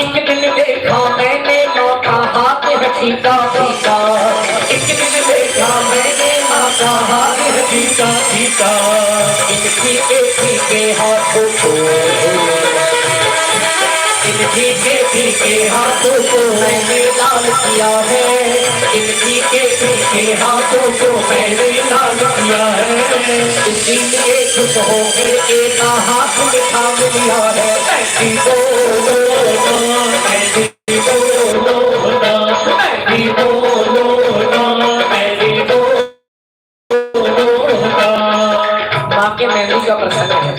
एक दिन देखा मैंने माँ का हाथ है फीका फीका एक दिन देखा मैंने माँ का हाथ है फीका फीका इन फीके फीके हाथों को इन फीके फीके हाथों को मैंने लाल किया है इन फीके फीके हाथों को मैंने लाल किया है इसीलिए खुश होकर एक हाथ में थाम लिया है मेहंदी बोलो ना मेहंदी बोलो ना मेहंदी बोलो ना मेहंदी बोलो ना। माँ के मेहंदी का प्रसंग है।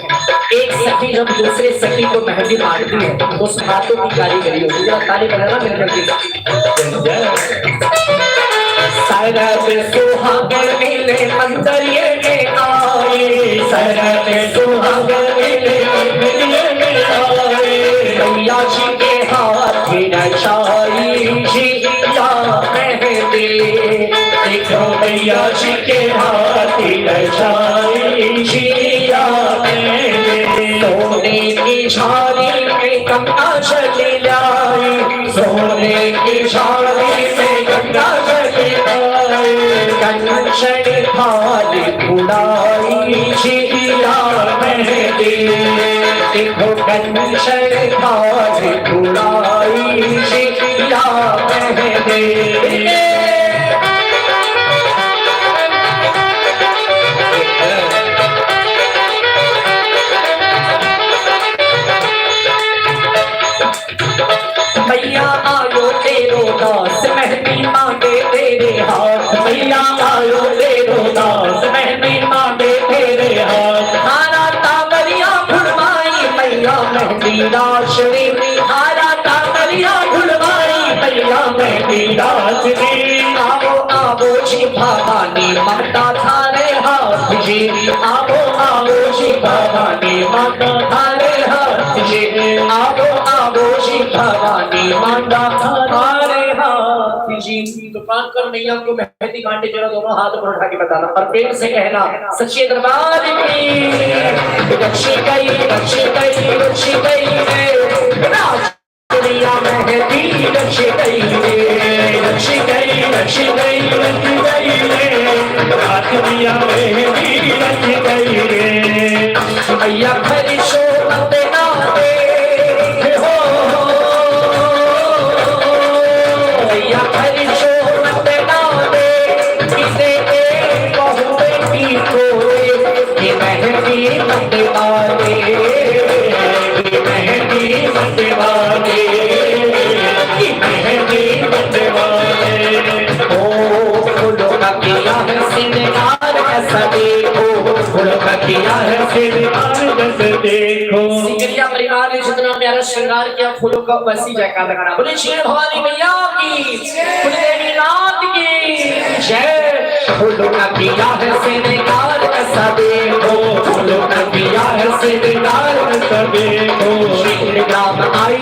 एक सखी जब दूसरे सखी को मेहंदी बांटती है उस हाथों की कारीगरी होती है ताली बजाना मेरे लड़की सरब सुहागन मिले मंतरिये में आए सरब सुहागन मिले मंतरिये में आए मैया जी के हाथ की नशाई जिया मेहंदी देखो मैया जी के हाथ की नशाई जिया मेहंदी सोने की झाड़ी में कंगा चली लाई उड़ाई जिया मेहंदी देखो कंचन बाज उड़ाई जिया मेहंदी मैया आयो तेरो दास मेहंदी मांगे तेरे हाथ मैया आयो तेरो दास मेहंदी मांगे तेरे हाथ हारा तावरिया फुलवाई मैया मेहंदी नाचनी हारा तावरिया फुलवाई मैया मेहंदी नाचनी आओ आओ जी भवानी माता थारे हाथ जी आओ आओ जी भवानी माता थारे हाथ जी आओ आओ जी भवानी माता थारे हाथ जी। तो कान कर मैया को मेहंदी कांटे जरा दोनों हाथ पर उठा के बताना और प्रेम से कहना सच्चे दरबार की रक्षी गई रक्षी गई रक्षी गई राज दुनिया मेहंदी रक्षी गई रक्षी गई रक्षी गई रक्षी गई रात दुनिया मेहंदी रक्षी गई मैया खरी शो नंदे नाते हो मैया खरी शो नंदे नाते किसे बहु बेटी को ये मेहंदी नंदे वाले ये मेहंदी नंदे वाले ये मेहंदी नंदे वाले ओ फूलों का किया है सिंगार ऐसा देखो फूलों का किया है सिंगार ऐसा देखो सिकरिया परिवार ने जितना प्यारा श्रृंगार किया फूलों का वैसी जयकार लगाना बोले श्री भवानी मैया की बोले देवी नाथ की जय फूलों का किया है सिंगार ऐसा देखो फूलों का किया है सिंगार ऐसा देखो शीर ग्राम आई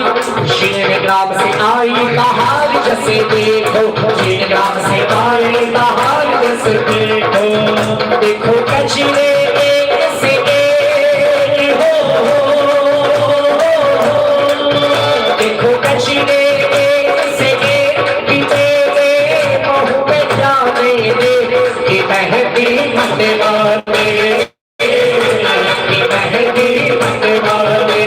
शीर ग्राम से आई कहार जैसे देखो शीर ग्राम से आई कहार जैसे देखो देखो कचरे एक से एक हो देखो कचरे एक से एक पीछे बहु में जाने दे कि मेहंदी मंडे वाले कि मेहंदी मंडे वाले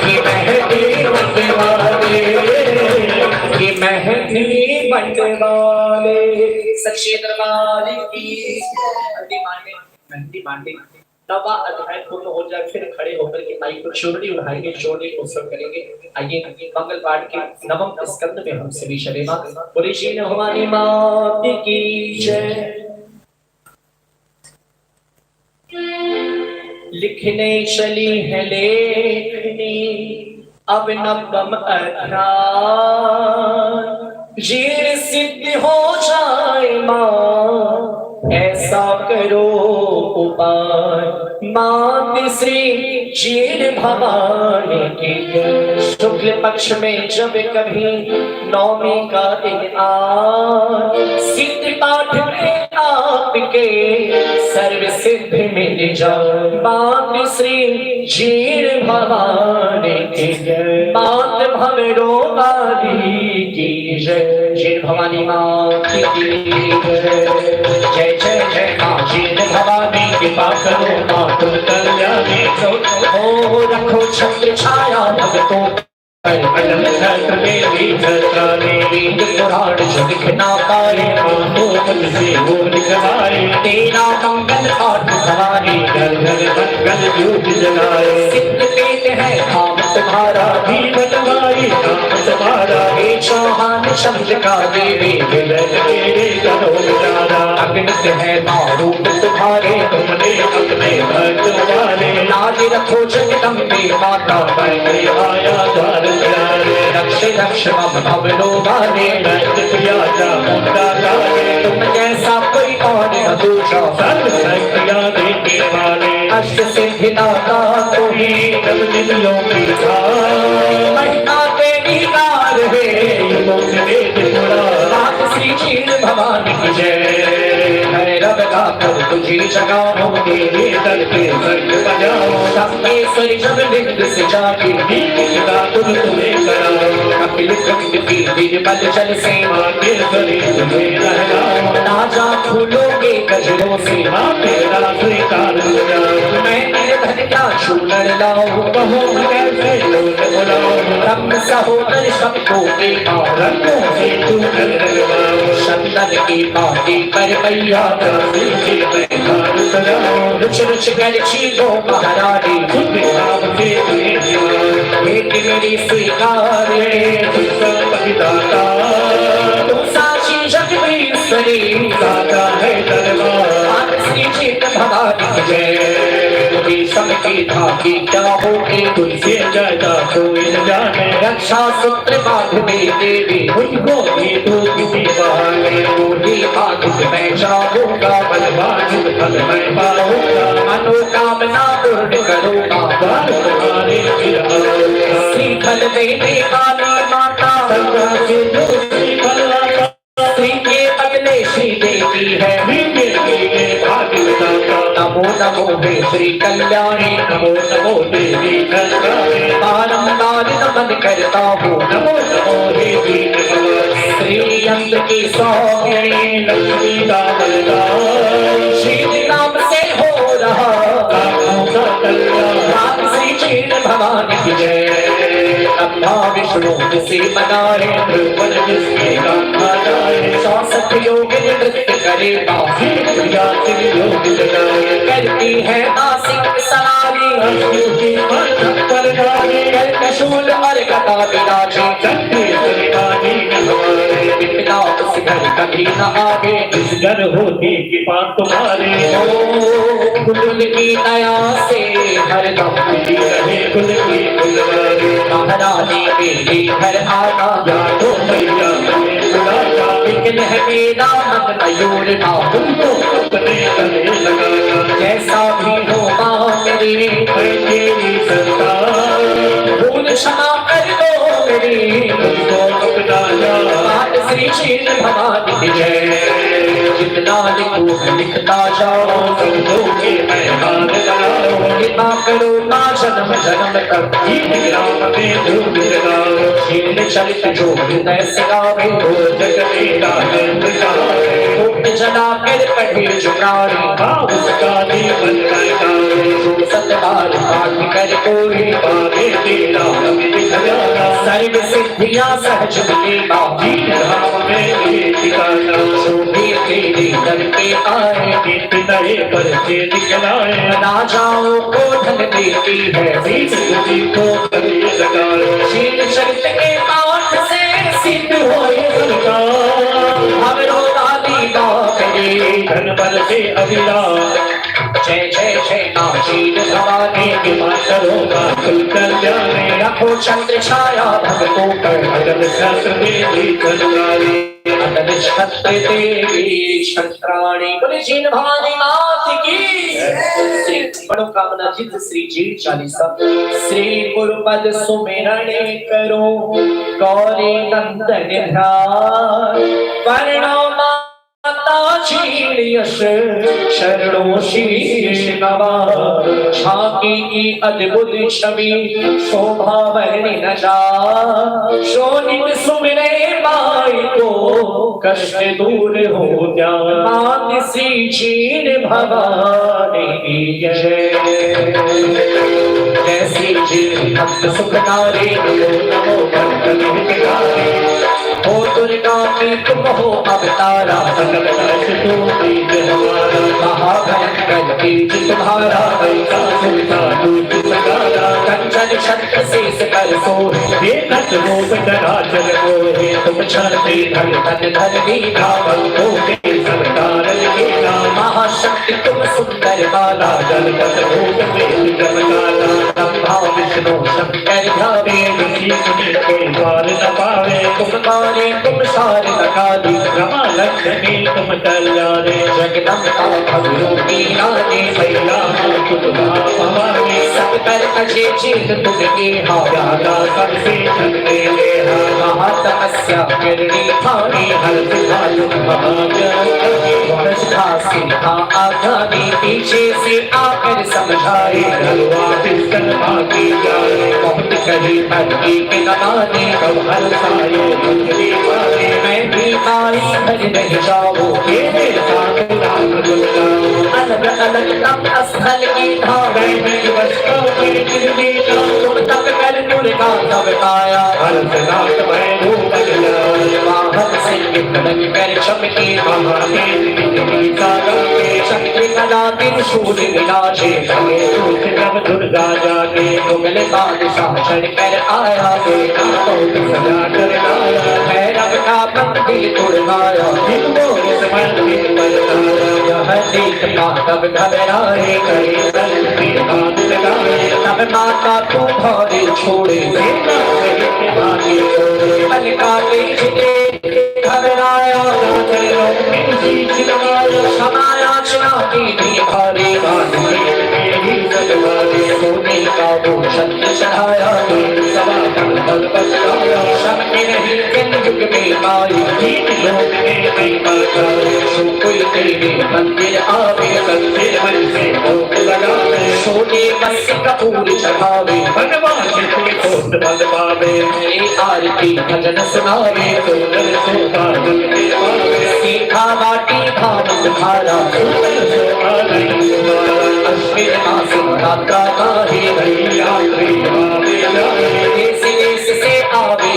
कि मेहंदी मंडे वाले कि मेहंदी मंडे वाले सच्चे दरबार की मेहंदी मांगे नवा अध्याय पूर्ण हो जाए फिर खड़े होकर के माइक को चोरी उठाएंगे चोरी को सब करेंगे आइए मंगल पाठ के नवम स्कंद में हम सभी शरीमा बोले श्री भवानी मात की जय। लिखने चली है लेखनी अब नवम अध्याय जीर सिद्ध हो जाए मां ऐसा करो उपाय मात श्री जीर भवानी की शुक्ल पक्ष में जब कभी नौमी का दिन सिद्ध पाठ में आपके सर्व सिद्ध मिल जाए मात श्री जीर भवानी की मात भवरो वाली की जय जीर भवानी माँ की जय जय जय माँ जीर भवानी कृपा करो माँ तुम कल्याणी हो रखो छत्र छाया भक्तों कलम छत्र मेरी छत्रा मेरी पुराण जग ना पाए तो मन से वो निकलाए तेरा मंगल पाठ सवारी घर घर मंगल योग जलाए सिद्ध पेट है काम तुम्हारा भी बनवाई काम तुम्हारा हे चौहान शब्द का देवी विलन तेरे करो उजाला अगणित है मारूप तुम्हारे तुमने अपने भक्त वाले लाज रखो जगदम्बे माता पर आया द्वार रक्ष रक्ष मम भवनो वाले प्रिया मुंडा काले तुम जैसा कोई और न दूजा सर्व शक्तियां देने वाले अष्ट सिद्धि दाता तुम्ही नव निधियों की महिमा तेरी कार है युगों से वेद गुणा मात श्री क्षीर भवानी की जय भैरव गाकर तुझी जगाओ तेरे दर पे सर्ग बजाओ सबमेश्वरी जब नित्य से जाके तुम तुम्हें कराओ कोकिल कंठ की निर्मल जल से माते शरीर में रहना राजा फूलों के गजरों से तेरा स्वीकार किया मैं निर्धन क्या छूलड़ लाऊं कहो कैसे लोग बुलाओ रंग सहोदर शब्दों के रंगों से तू लगवाओ चंदन की बाती पर मैया रुच रुच कर छीलो महारानी बेटी मेरी स्वीकार तुम साक्षी जग में दाता है दरबार श्री चेत भवानी जय सबकी धाकी क्या होगी तुझसे ज्यादा कोई न जाने रक्षा सूत्र बांध दे देवी मुझको भी तू किसी बहाने बूढ़ी बांध मैं जाऊंगा बलवान फल मैं पाऊंगा मनोकामना पूर्ण करूंगा बाल तुम्हारे श्रीफल देने वाली माता के दूसरी बलवान श्री के बदले श्री देवी है नमो नमो हे श्री कल्याणी नमो नमो देवी कल्याणी बारंबार नमन करता हूँ नमो नमो देवी श्री यंत्र की सौम्यणी लक्ष्मी का बलिदान श्री नाम से हो रहा रामों का कल्याण राम श्री चीन भवानी की जय ब्रह्मा विष्णु से बनाए ध्रुवन जिसके गाथा जाए 64 योग नृत्य करे बासी प्रिया सिंह योग जगाए करती है आसिक सवारी अष्टमी मन पर गाए कशूल और कथा विराजे चक्री सरितानी हमारे बिना उस घर कभी न आगे इस घर होती कि बात तुम्हारे ओ कुल की दया से हरदम खुली रहे कुल की कुलवारी महारानी मेरे घर आना यादों मैया हमें बुलाया लेकिन है मेरा मन मयूर ना तुमको अपने गले लगाना जैसा भी हो माँ मेरी मैं तेरी सरकार भूल क्षमा कर दो मेरी तुमको अपनाया बात श्री चीन भवानी की जय जितना लिखो लिखता जाओ शब्दों के मैदान बनाओ कृपा करो ना जन्म जन्म तक ग्राम में धूप जगाओ शील चरित जो हृदय से गावे जगदेता नंद गावे धूप जला कर पढ़े जुगारी उसका जीवन गाए जो सतबार पाठ कर कोई आगे तेरा हमें दिखाया सर्व सिद्धियां सहज मिलेगा जीत धाम में ये ठिकाना जो भी तेरे दर पे आए नित नए परचे दिखलाए राजाओं को धन देती है बीच तुझी को कभी लगाओ शील चरित के पाठ से सिद्ध होए सरकार हमरो दादी बापरे धन बल से अभिलाष जय जय जय नाचीन भवानी के मातरों का कुल कल्याण रखो चंद्र छाया भक्तों पर अगल शास्त्र देवी कल्याणी अगल छत्र देवी छत्राणी बोले जीन भवानी मात की श्री मनोकामना जित श्री जी 40 श्री गुरुपद सुमिरण करो गौरी नंदन ध्यान वर्णो माता यश शरणों शीश नवा झांकी की अद्भुत छवि शोभा वर्णि न जा शोनित सुमिरे माई को कष्ट दूर हो जा मात श्री चीन भवानी की जय जय श्री जी भक्त सुखकारी नमो भक्त हितकारी हो दुर्गा की तुम हो अवतारा सकल दर्श तो बीज हमारा महाभयंकर तेज तुम्हारा ऐसा सुविधा दूत सगारा कंचन छत्र शेष कर सोहे बेकत रोग चराचर मोहे तुम चलते धन धन धन दी धावल को के सरकार लिखेला महाशक्ति तुम सुंदर बाला जलपत भूत में जमकाला ब्रह्मा विष्णु शंकर ध्यावे किसी मुनि कोई द्वार न पावे तुम माने तुम सार लगा दी रमा लक्ष्मी तुम कल्याणे जगदम्बा भगवती रानी मैया मुकुट हमारे सब कर अजय चीत तुमके हाथ दादा सबसे छंदे ले महात तपस्या करनी थानी हर सीधा आगामी पीछे से आकर समझाए बहुत कही भक्ति के नमाने कब हर सारे मैं भी आई भर नहीं जाऊँ अलग अलग तप स्थल की धाम तुम तप कर दुर्गा तब आया वाहन से निकल कर चमकी शक्ति कला त्रिशूल विराजे दुर्गा जाने मुगल बादशाह चढ़ कर आया भैरव का मंदिर तोड़वाया यह देखता तब घबराए तब माता को भारे छोड़े घबराया क्षमायाचना की भी भारी सोने का वो सत्य चढ़ाया शक्ति नहीं जिन युग में आई कोई तेरे मंदिर आवे सोने बस कपूर चढ़ावे आरती भजन सुनावे सीखा बाटी धाम धारा अश्विन मास रात्रा काहे देश देश से आवे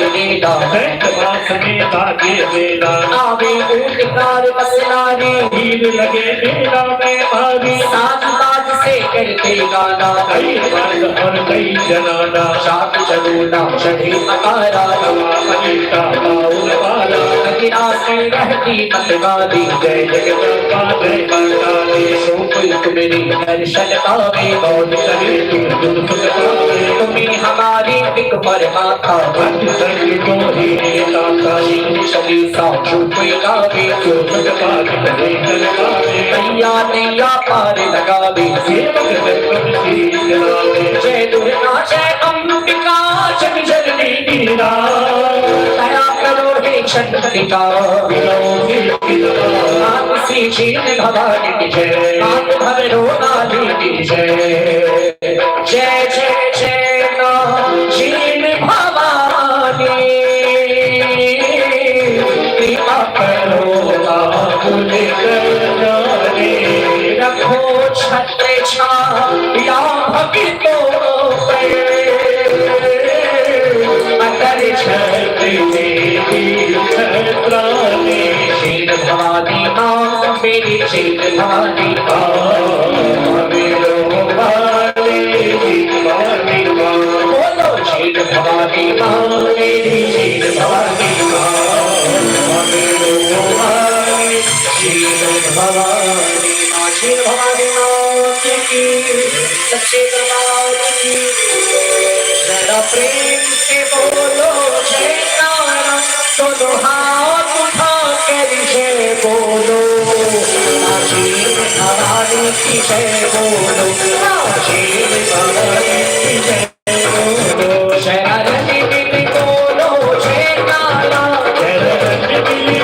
मेला आवे ऊंटकार बसलाने भीड़ लगे मेला में भारी साथ बाज से करते गाना और कई जनाना शाक चलूना चढ़े अकारा अनीता बाउल वाला अगिरास में रहती मतवादी जय जगदम्बा जय काली कोई तुम्हें दर्शन पावे बहुत सभी तुम तुम्हें हमारी पिक पर माथा को ही लाता शबी साक्षु कोई गावे नैया नैया पार लगावे जय दुर्गा जय अम्बिका जग जननी दीना दया करो हे चंद्रिका सी चीन भवानी की जय मात भरो नाली की जय जय जय जय ना चीन भवानी कृपा करो रखो छत्र छाया भक्तों पे अगर छत्र शील भवानी माँ मेरी शील भवानी बोलो शील भवानी माँ मेरी शील भवानी शील भवानी माँ शील भवानी माँ की सच्चे दरबार की जरा प्रेम से बोलो जयकारा दोनों हाथ उठा कर जय बोलो शील भवानी की जय बोलो शील भवानी की जय बोलो शरण देवी बोलो जयकारा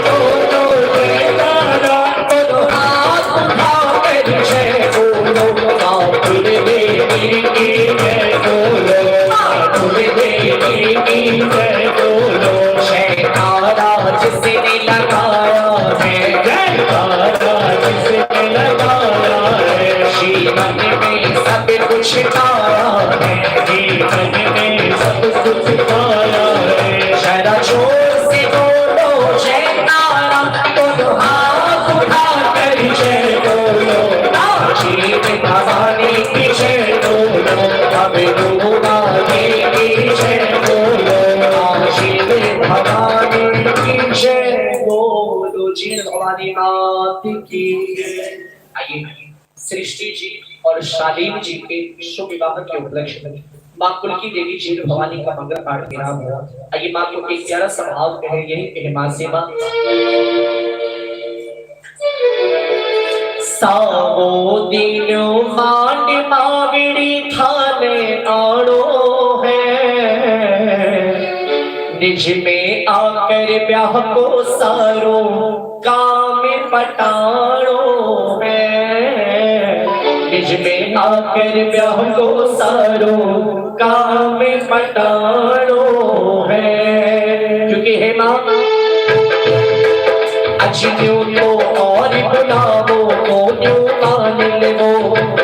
बोलो जयकारा दोनों हाथ उठा कर जय बोलो मातुर देवी की जय बोलो मातुर देवी की जय बोलो शैताना जिसने लगाया है जयकारा जिसने लगाया है जीवन में सब कुछ पाया है जीवन में सब कुछ पाया है जरा जोर से बोलो जयकारा दोनों हाथ उठा कर जय बोलो शील भवानी की जय बोलो हमें डूबा देवी जय बोलो शील भवानी की जय बोलो शील भवानी मात की। आइए सृष्टि जी और शालीन जी के शुभ विवाह के उपलक्ष्य में मां कुलकी देवी जी भवानी का मंगल पाठ विराम हुआ। आइए मां को एक प्यारा सा भाव कहे, यही कहे मां से मां सावो दिनो मांड मावड़ी थाने आड़ो है निज में आकर ब्याह को सारो काम पटाणो है। निज में आकर ब्याह को सारो काम पटाणो है। क्योंकि हे माँ अच्छी तो और बुलावो तो न्यू मान लेवो,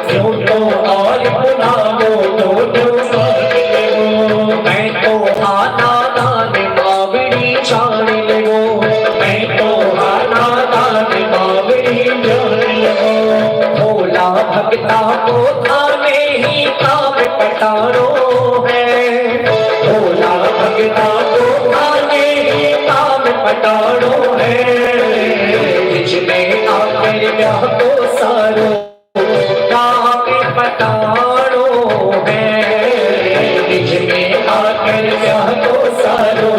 न्यू तो और बुलावो तो न्यू मान लेवो। मैं तो आना दान बावड़ी जान लेवो, मैं तो आना दान बावड़ी जान लेवो। भोला भक्ता को थाने ही काम पटारो है। भोला भक्ता को थाने ही काम पटारो है। ब्याह को सारो काम पटाणो है। निज में आकर ब्याह को सारो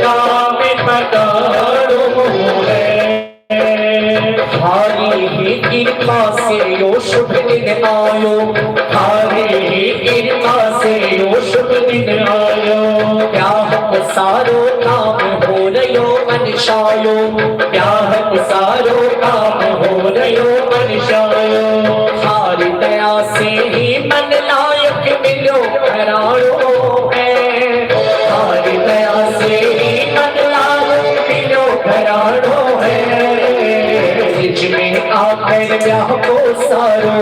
काम पटाणो है। हारी ही कृपा से यो शुभ दिन आयो, हारी ही कृपा से यो शुभ दिन आयो। ब्याह को सारो काम हो रयो मनशायो, ब्याह को सारो काम हो रयो मनशायो। हारी दया से ही मन लायक मिलो घराणो है। हारी दया से ही मन लायक मिलो घराणो है। निज में आकर ब्याह को सारो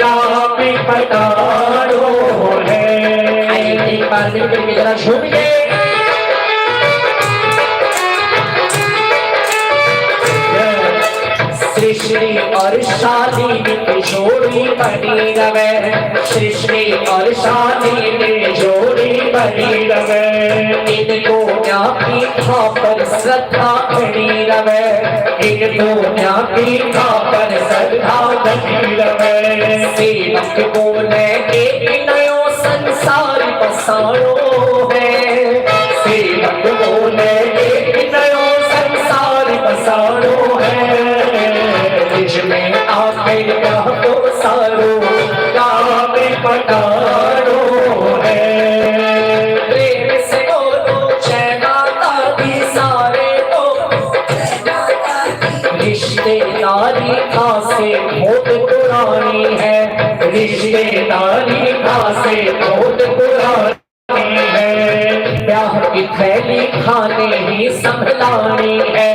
काम पटाणो है। एक बार मिलकर के जरा झूम गए। सृष्टि और शादी में जोड़ी बनी रवे, सृष्टि और शादी में जोड़ी बनी रवे। इनको ज्ञापी था पर श्रद्धा बनी रवे, इनको ज्ञापी था पर श्रद्धा बनी रवे। सेवक बोले एक नयो संसार बसाणो है। सेवक बोले एक नयो संसार बसाणो है। निज में आकर ब्याह को सारो काम पटाणो है। प्रेम से बोलो जय माता दी सारे तो। रिश्तेदारी खासे बहुत पुरानी है, रिश्तेदारी खासे बहुत पुरानी है। ब्याह की थैली खाने ही संभलानी है,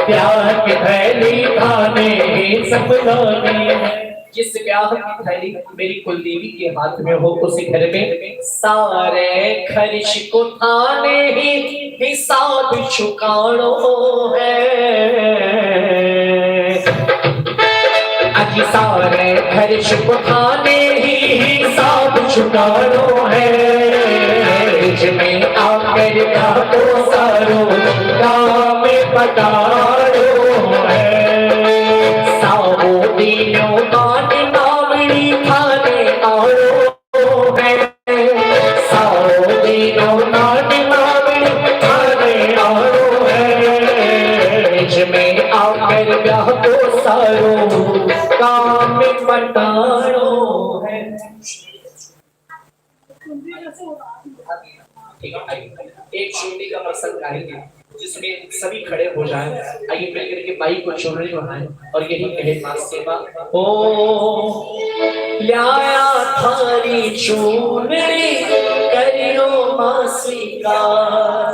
ब्याह की थैली खाने ही संभलानी है। जिस ब्याह की थैली मेरी कुलदेवी के हाथ में हो, उस घर में सारे खर्च को थाने ही हिसाब चुकाणो है। अजी सारे खर्च को थाने ही हिसाब चुकाणो है। में आकर ब्याह को सारो काम पटाणो है। सावो दीनो मान बावड़ी खाने आरो है। सावो दीनो मान बावड़ी खाने आरो है। निज में आकर ब्याह को सारो काम पटाणो है। एक छोटी का प्रसंग गाएंगे जिसमें सभी खड़े हो जाएं। आइए मिलकर के माई को चुनरी बनाएं और यही कहे मां सेवा। ओ लाया थारी चुनरी करियो मां स्वीकार।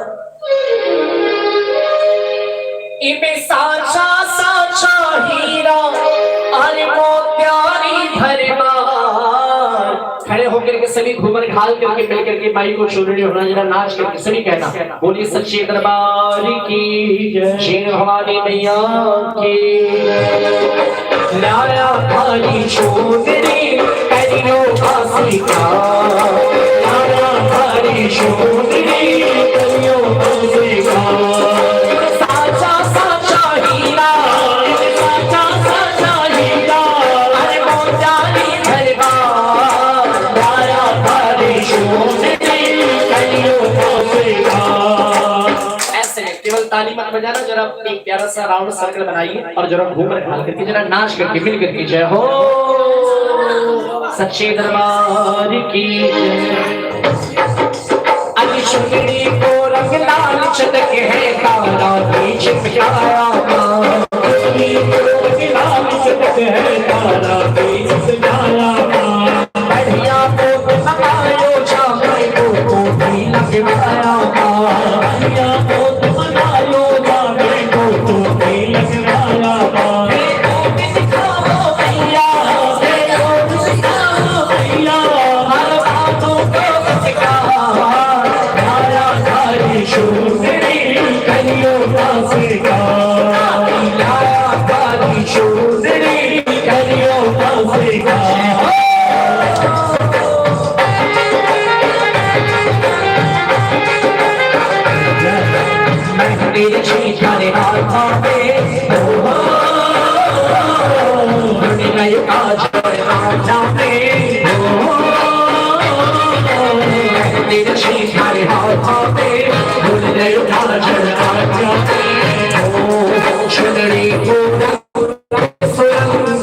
इमे साचा साचा हीरा अरे मोत्यारी भरमार। खड़े होकर के सभी घूमर घाल करके मिलकर के माई को चुनरी होना जरा नाच करके सभी कहना बोलिए सच्चे दरबार की जय, श्री भवानी मैया की। लाया थारी चुनरी करियो मां स्वीकार। लाया थारी चुनरी करियो मां स्वीकार। साचा साचा हीरा साचा साचा हीरा अरे मोत्यारी भरमार। लाया थारी चुनरी करियो मां स्वीकार। ऐसे केवल ताली मत बजाना, जरा एक प्यारा सा राउंड सर्कल बनाइए और जरा घूमर घाल करके जरा नाच करके मिल करके जय हो सच्चे दरबार की। अभी चुनरी को रंग लाल चटक है तारा बीच प्यारा होली को रंग लाल चटक है तारा बीच प्यारा बढ़िया को बनायो जाए को भी लगवाया बढ़िया को बनायो जाए को भी लगवाया तेरे छीछारे हाथों में नए आज आजा में तेरे छीछारे हाथों में नए आज आजा में चुनरी को सुरंग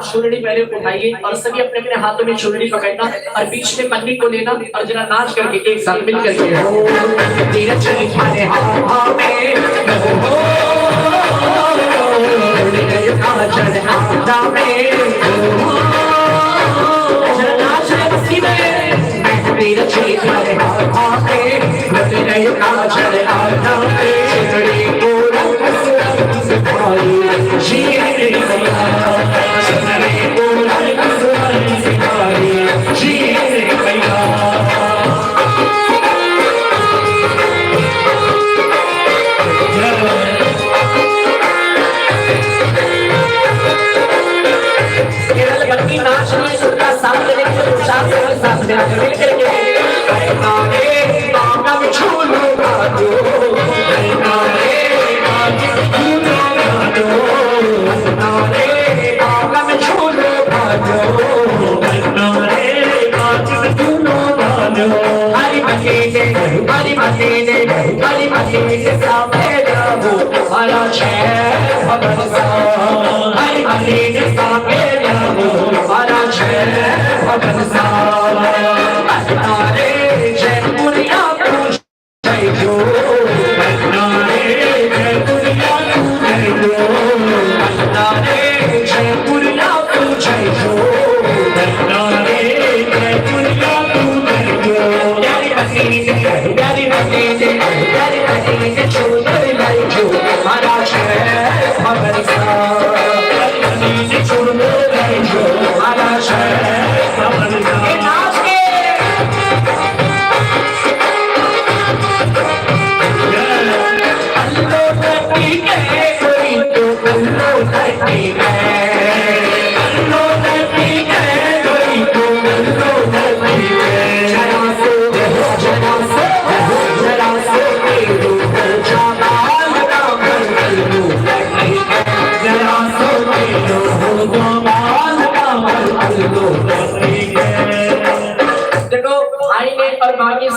चुनरी पहले उठाइए और सभी अपने अपने हाथों में चुनरी पकड़ना और बीच में पन्नी को लेना और जरा नाच करके एक साथ मिल करके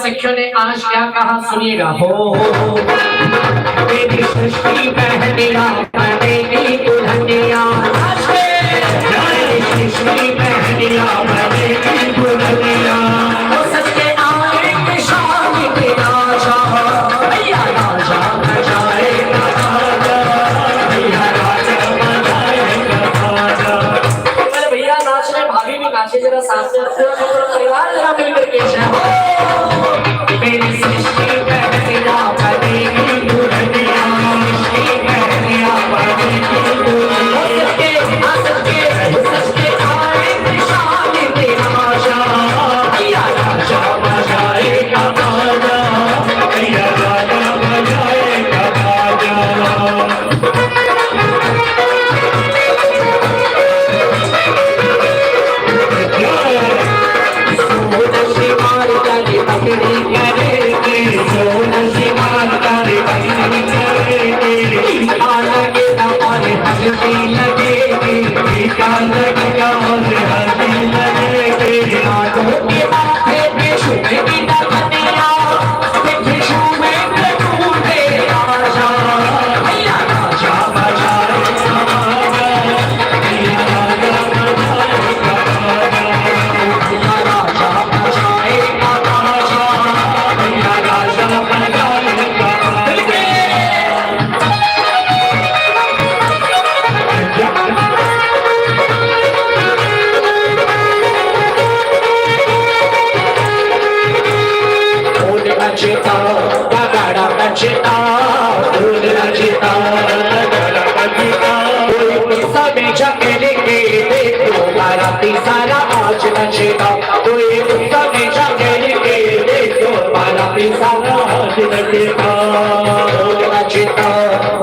सखियों ने आज क्या कहा सुनिएगा हो मेरी सृष्टि पहनिया मेरी दुल्हनिया मेरी सृष्टि पहनिया मेरी दुल्हनिया तो सच्चे आए के शाम के राजा भैया राजा बजाए राजा भैया राजा बजाए राजा अरे भैया नाच रहे भाभी भी नाचे जरा साथ में पूरा परिवार जरा मिल करके मेरी सृष्टि पहनिया मेरी दुल्हनिया सृष्टि पहनिया मेरी दुल्हनिया नचता तगड़ा नचता ढोल नचता तगड़ा नचता कोई समय झगड़े के देखो बाराती सारा आज नचता कोई समय झगड़े के देखो बाराती सारा आज नचता ढोल नचता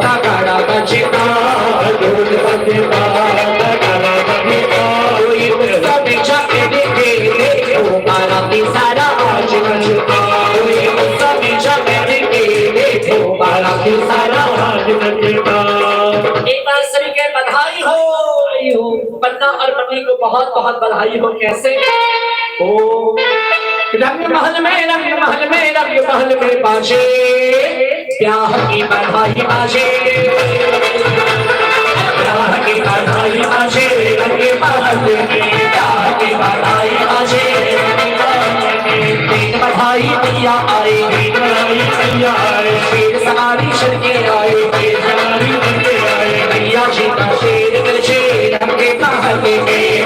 तगड़ा नचता ढोल नचता तगड़ा नचता कोई समय झगड़े के देखो बाराती सारा आज नचता कोई समय झगड़े के देखो बाराती सारा आज नचता एक बार सभी के बधाई हो पन्ना और पत्नी को बहुत बहुत बधाई हो कैसे ओ रंग महल में रंग महल में रंग महल में बाजे ब्याह की बधाई बाजे ब्याह की बधाई बाजे रंग महल में ब्याह की बधाई बाजे तीन बधाई भैया आए तीन बधाई भैया आए शेर सवारी शर्के आए शेर सवारी शर्के आए भैया जी का शेर शेर के महल में